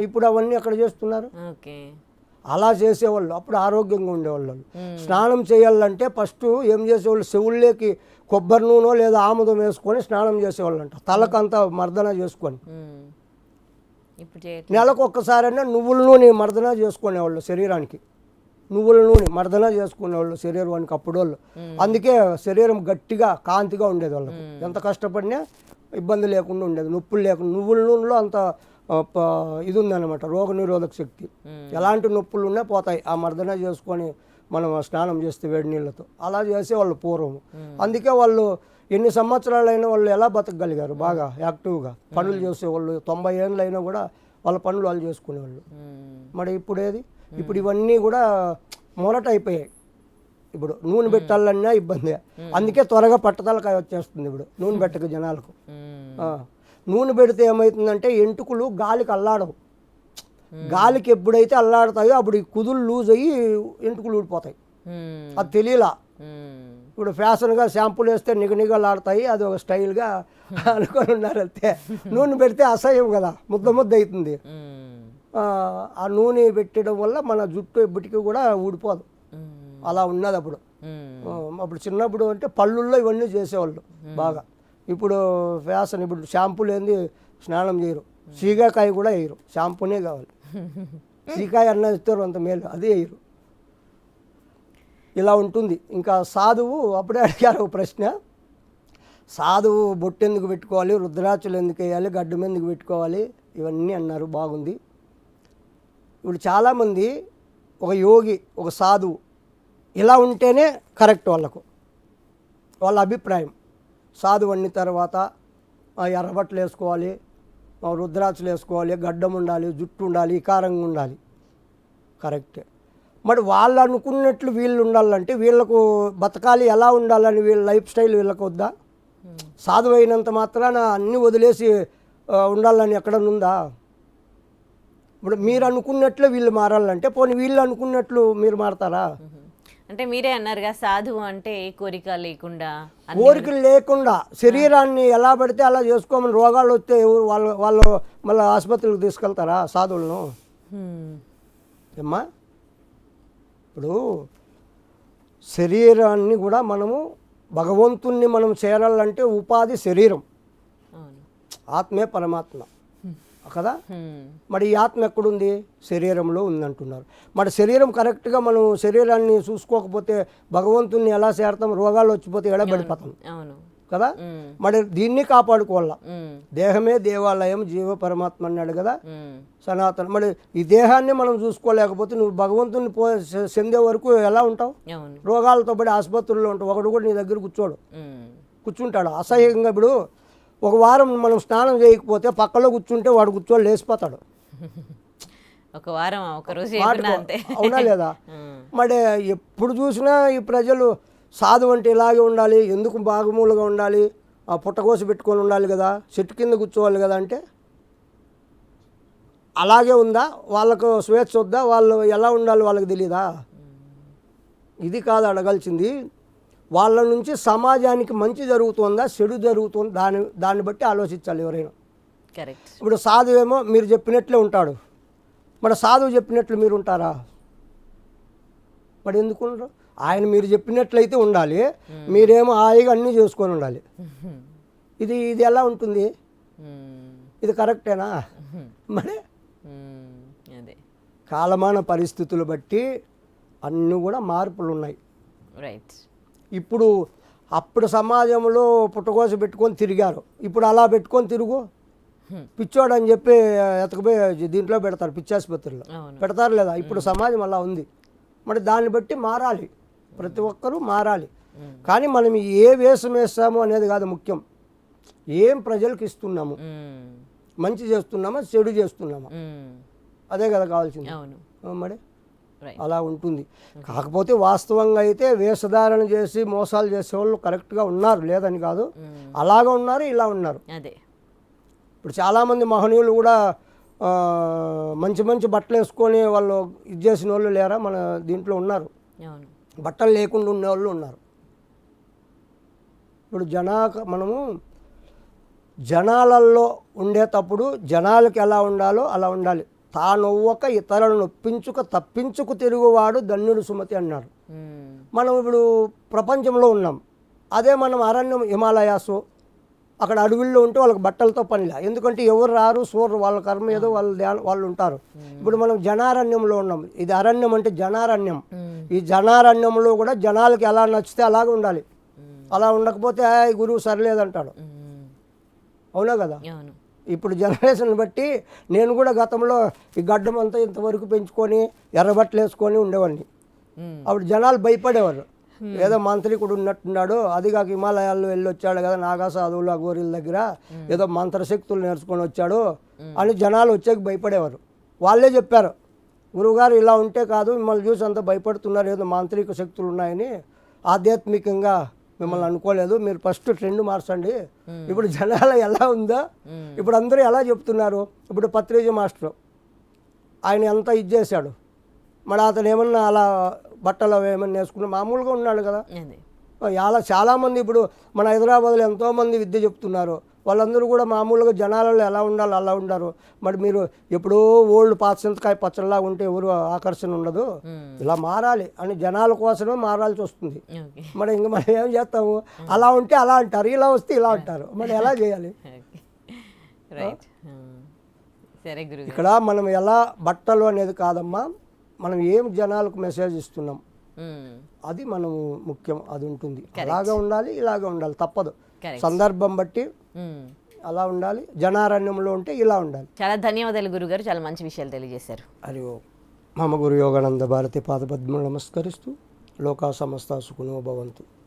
Speaker 2: ఇప్పుడు అవన్నీ ఎక్కడ చేస్తున్నారు? అలా చేసేవాళ్ళు, అప్పుడు ఆరోగ్యంగా ఉండేవాళ్ళు. స్నానం చేయాలంటే ఫస్ట్ ఏం చేసేవాళ్ళు? చెవుల్లోకి కొబ్బరి నూనె లేదా ఆముదం వేసుకొని స్నానం చేసేవాళ్ళు అంట, తలకంతా మర్దన చేసుకొని. నెలకు ఒక్కసారైనా నువ్వుల నూనె మర్దన చేసుకునేవాళ్ళు శరీరానికి, నువ్వుల నూనె మర్దన చేసుకునేవాళ్ళు శరీరానికి అప్పుడు వాళ్ళు. అందుకే శరీరం గట్టిగా కాంతిగా ఉండేది వాళ్ళకి. ఎంత కష్టపడినా ఇబ్బంది లేకుండా ఉండేది, నొప్పులు లేకుండా. నువ్వుల నూనెలో అంత ఇది ఉందన్నమాట, రోగ నిరోధక శక్తి. ఎలాంటి నొప్పులు ఉన్నా పోతాయి ఆ మర్దన చేసుకొని మనం స్నానం చేస్తే వేడి నీళ్ళతో. అలా చేసేవాళ్ళు పూర్వం. అందుకే వాళ్ళు ఎన్ని సంవత్సరాలైనా వాళ్ళు ఎలా బతకగలిగారు? బాగా యాక్టివ్గా పనులు చేసేవాళ్ళు. 90 ఏళ్ళు అయినా కూడా వాళ్ళ పనులు వాళ్ళు చేసుకునేవాళ్ళు. మరి ఇప్పుడు ఏది? ఇప్పుడు ఇవన్నీ కూడా మొరట అయిపోయాయి. ఇప్పుడు నూనె పెట్టాలన్నా ఇబ్బంది. అందుకే త్వరగా పట్టదలకాయ వచ్చేస్తుంది ఇప్పుడు నూనె పెట్టక జనాలకు. నూనె పెడితే ఏమవుతుందంటే ఎంటుకలు గాలికి అల్లాడవు. గాలికి ఎప్పుడైతే అల్లాడతాయో అప్పుడు ఈ కుదులు లూజ్ అయ్యి ఎంటుకలు ఊడిపోతాయి. అది తెలియలా. ఇప్పుడు ఫ్యాషన్గా షాంపూలు వేస్తే నిగనిగలాడతాయి, అది ఒక స్టైల్గా అనుకొని ఉన్నారు అంతే. నూనె పెడితే అసహ్యం కదా, ముద్ద ముద్ద అవుతుంది. ఆ నూనె పెట్టడం వల్ల మన జుట్టు ఎప్పటికీ కూడా ఊడిపోదు. అలా ఉన్నది అప్పుడు. అప్పుడు చిన్నప్పుడు అంటే పళ్ళుల్లో ఇవన్నీ చేసేవాళ్ళు బాగా. ఇప్పుడు ఫ్యాషన్, ఇప్పుడు షాంపూలు ఏంది స్నానం చేయరు, సీగాకాయ కూడా వేయరు, షాంపూనే కావాలి. సీకాయ అన్న ఇస్తారు అంత మేలు, అదే వేయరు. ఇలా ఉంటుంది. ఇంకా సాధువు అప్పుడే అడిగారు ఒక ప్రశ్న, సాధువు బొట్టు ఎందుకు పెట్టుకోవాలి, రుద్రాక్షలు ఎందుకు వేయాలి, గడ్డం ఎందుకు పెట్టుకోవాలి, ఇవన్నీ అన్నారు. బాగుంది. ఇప్పుడు చాలామంది ఒక యోగి, ఒక సాధువు ఇలా ఉంటేనే కరెక్ట్ వాళ్ళ అభిప్రాయం. సాధువు అన్ని తర్వాత ఎర్రబట్టలు వేసుకోవాలి, రుద్రాక్షలు వేసుకోవాలి, గడ్డం ఉండాలి, జుట్టు ఉండాలి, వికారంగా ఉండాలి, కరెక్టే. మరి వాళ్ళు అనుకున్నట్లు వీళ్ళు ఉండాలంటే వీళ్ళకు బతకాలి, ఎలా ఉండాలని వీళ్ళ లైఫ్ స్టైల్ వీళ్ళకు వద్దా? సాధువు అయినంత మాత్రాన అన్నీ వదిలేసి ఉండాలని ఎక్కడనుందా? ఇప్పుడు మీరు అనుకున్నట్లు వీళ్ళు మారాలంటే పోనీ వీళ్ళు అనుకున్నట్లు మీరు మారతారా?
Speaker 1: అంటే మీరే అన్నారుగా సాధువు అంటే కోరిక లేకుండా,
Speaker 2: కోరికలు లేకుండా శరీరాన్ని ఎలా పడితే అలా చేసుకోమని. రోగాలు వస్తే వాళ్ళు మళ్ళీ ఆసుపత్రికి తీసుకెళ్తారా సాధువులను? ఏమ్మా, ఇప్పుడు శరీరాన్ని కూడా మనము భగవంతుణ్ణి మనం చేరాలంటే ఉపాధి శరీరం, ఆత్మే పరమాత్మ కదా. మరి ఈ ఆత్మ ఎక్కడుంది? శరీరంలో ఉందంటున్నారు. మరి శరీరం కరెక్ట్గా మనం శరీరాన్ని చూసుకోకపోతే భగవంతుణ్ణి ఎలా చేరతాం? రోగాలు వచ్చిపోతే ఎడబడిపోతాం కదా. మరి దీన్ని కాపాడుకోవాలా. దేహమే దేవాలయం, జీవ పరమాత్మ అన్నాడు కదా సనాతన. మరి ఈ దేహాన్ని మనం చూసుకోలేకపోతే నువ్వు భగవంతుని చెందే వరకు ఎలా ఉంటావు? రోగాలతో పడి ఆసుపత్రుల్లో ఉంటావు. ఒకడు కూడా నీ దగ్గర కూర్చుంటాడు అసహ్యంగా. ఇప్పుడు ఒక వారం మనం స్నానం చేయకపోతే పక్కలో కూర్చుంటే వాడు కూర్చొని లేచిపోతాడు.
Speaker 1: ఒక వారం ఒక రోజు
Speaker 2: అవునా లేదా? మరి ఎప్పుడు చూసినా ఈ ప్రజలు సాధువు అంటే ఇలాగే ఉండాలి, ఎందుకు బాగుమూలుగా ఉండాలి, పుట్టకోసి పెట్టుకొని ఉండాలి కదా, చెట్టు కింద కూర్చోవాలి కదా అంటే అలాగే ఉందా? వాళ్ళకు స్వేచ్ఛ వద్దా? వాళ్ళు ఎలా ఉండాలి వాళ్ళకి తెలీదా? ఇది కాదు అడగాల్సింది. వాళ్ళ నుంచి సమాజానికి మంచి జరుగుతుందా, చెడు జరుగుతుందా, దాన్ని బట్టి ఆలోచించాలి ఎవరైనా.
Speaker 1: కరెక్ట్.
Speaker 2: ఇప్పుడు సాధువు ఏమో మీరు చెప్పినట్లే ఉంటాడు, మరి సాధువు చెప్పినట్లు మీరు ఉంటారా? మరి ఎందుకు ఉండరు? ఆయన మీరు చెప్పినట్లయితే ఉండాలి, మీరేమో హాయిగా అన్నీ చేసుకొని ఉండాలి. ఇది ఇది ఎలా ఉంటుంది? ఇది కరెక్టేనా? మరి
Speaker 1: అదే
Speaker 2: కాలమాన పరిస్థితులు బట్టి అన్నీ కూడా మార్పులు ఉన్నాయి.
Speaker 1: రైట్.
Speaker 2: ఇప్పుడు అప్పుడు సమాజంలో పుట్టకోస పెట్టుకొని తిరిగారు, ఇప్పుడు అలా పెట్టుకొని తిరుగు పిచ్చోడు అని చెప్పి ఎతకపోయి దీంట్లో పెడతారు, పిచ్చాసుపత్రిలో పెడతారు లేదా? ఇప్పుడు సమాజం అలా ఉంది. మరి దాన్ని బట్టి మారాలి, ప్రతి ఒక్కరూ మారాలి. కానీ మనం ఏ వేషం వేస్తాము అనేది కాదు ముఖ్యం, ఏం ప్రజలకు ఇస్తున్నాము, మంచి చేస్తున్నామా చెడు చేస్తున్నామా, అదే కదా కావాల్సింది. మరి అలా ఉంటుంది. కాకపోతే వాస్తవంగా అయితే వేషధారణ చేసి మోసాలు చేసే వాళ్ళు కరెక్ట్గా ఉన్నారు, లేదని కాదు, అలాగా ఉన్నారు, ఇలా ఉన్నారు.
Speaker 1: అదే
Speaker 2: ఇప్పుడు చాలామంది మహనీయులు కూడా మంచి మంచి బట్టలు వేసుకొని వాళ్ళు ఇది చేసిన వాళ్ళు లేరా? మన దీంట్లో ఉన్నారు, బట్టలు లేకుండా ఉండేవాళ్ళు ఉన్నారు. ఇప్పుడు మనము జనాలలో ఉండేటప్పుడు జనాలకు ఎలా ఉండాలో అలా ఉండాలి. తానొవ్వక ఇతరులను నొప్పించుక తప్పించుకు తిరుగువాడు ధన్యుడు సుమతి అన్నాడు. మనం ఇప్పుడు ప్రపంచంలో ఉన్నాం, అదే మనం అరణ్యం హిమాలయాసు అక్కడ అడవుల్లో ఉంటే వాళ్ళకి బట్టలతో పనిలే, ఎందుకంటే ఎవరు రారు చూడరు, వాళ్ళ కర్మ ఏదో వాళ్ళు ఉంటారు. ఇప్పుడు మనం జనారణ్యంలో ఉన్నాం, ఇది అరణ్యం అంటే జనారణ్యం. ఈ జనారణ్యంలో కూడా జనాలకి ఎలా నచ్చితే అలాగే ఉండాలి, అలా ఉండకపోతే గురువు సరిలేదంటాడు. అవునా కదా? ఇప్పుడు జనరేషన్ బట్టి నేను కూడా గతంలో ఈ గడ్డం అంతా ఇంతవరకు పెంచుకొని ఎర్రబట్టలు వేసుకొని ఉండేవాడిని. అప్పుడు జనాలు భయపడేవారు, ఏదో మంత్రికుడు ఉన్నట్టున్నాడు, అది కాక హిమాలయాల్లో వెళ్ళి వచ్చాడు కదా నాగా సాధువులు అఘోరీల దగ్గర ఏదో మంత్రశక్తులు నేర్చుకొని వచ్చాడు అని జనాలు వచ్చాక భయపడేవారు. వాళ్ళే చెప్పారు, గురువుగారు ఇలా ఉంటే కాదు, మిమ్మల్ని చూసి అంత భయపడుతున్నారు, ఏదో మాంత్రిక శక్తులు ఉన్నాయని, ఆధ్యాత్మికంగా మిమ్మల్ని అనుకోలేదు, మీరు ఫస్ట్ ట్రెండ్ మార్చండి. ఇప్పుడు జనాలు ఎలా ఉందో ఇప్పుడు అందరూ ఎలా చెప్తున్నారు. ఇప్పుడు పత్రిజీ మాస్టర్ ఆయన ఎంత ఇది చేశాడు, మరి అతను ఏమన్నా అలా బట్టలు ఏమన్నా వేసుకున్నా మామూలుగా ఉన్నాడు కదా. అలా చాలామంది ఇప్పుడు మన హైదరాబాద్లో ఎంతోమంది విద్య చెప్తున్నారు, వాళ్ళందరూ కూడా మామూలుగా జనాలలో ఎలా ఉండాలో అలా ఉండారు. మరి మీరు ఎప్పుడో ఓల్డ్ పాచింతకాయ పచ్చడిలాగా ఉంటే ఎవరు ఆకర్షణ ఉండదు, ఇలా మారాలి అని జనాల కోసమే మారాల్సి వస్తుంది. మరి ఇంక మనం ఏం చేస్తాము, అలా ఉంటే అలా అంటారు, ఇలా వస్తే ఇలా అంటారు, మరి ఎలా చేయాలి? ఇక్కడ మనం ఎలా బట్టలు అనేది కాదమ్మా, మనం ఏం జనాలకు మెసేజ్ ఇస్తున్నాం అది మనము ముఖ్యం, అది ఉంటుంది. అలాగా ఉండాలి, ఇలాగా ఉండాలి, తప్పదు, సందర్భం బట్టి అలా ఉండాలి. జనారణ్యంలో ఉంటే ఇలా ఉండాలి.
Speaker 1: చాలా ధన్యవాదాలు గురుగారు, చాలా మంచి విషయాలు తెలియజేశారు.
Speaker 2: హరి ఓం. మమ గురు యోగానంద భారతి పాదపద్మం నమస్కరిస్తూ లోకా సమస్త సుఖినో భవంతు.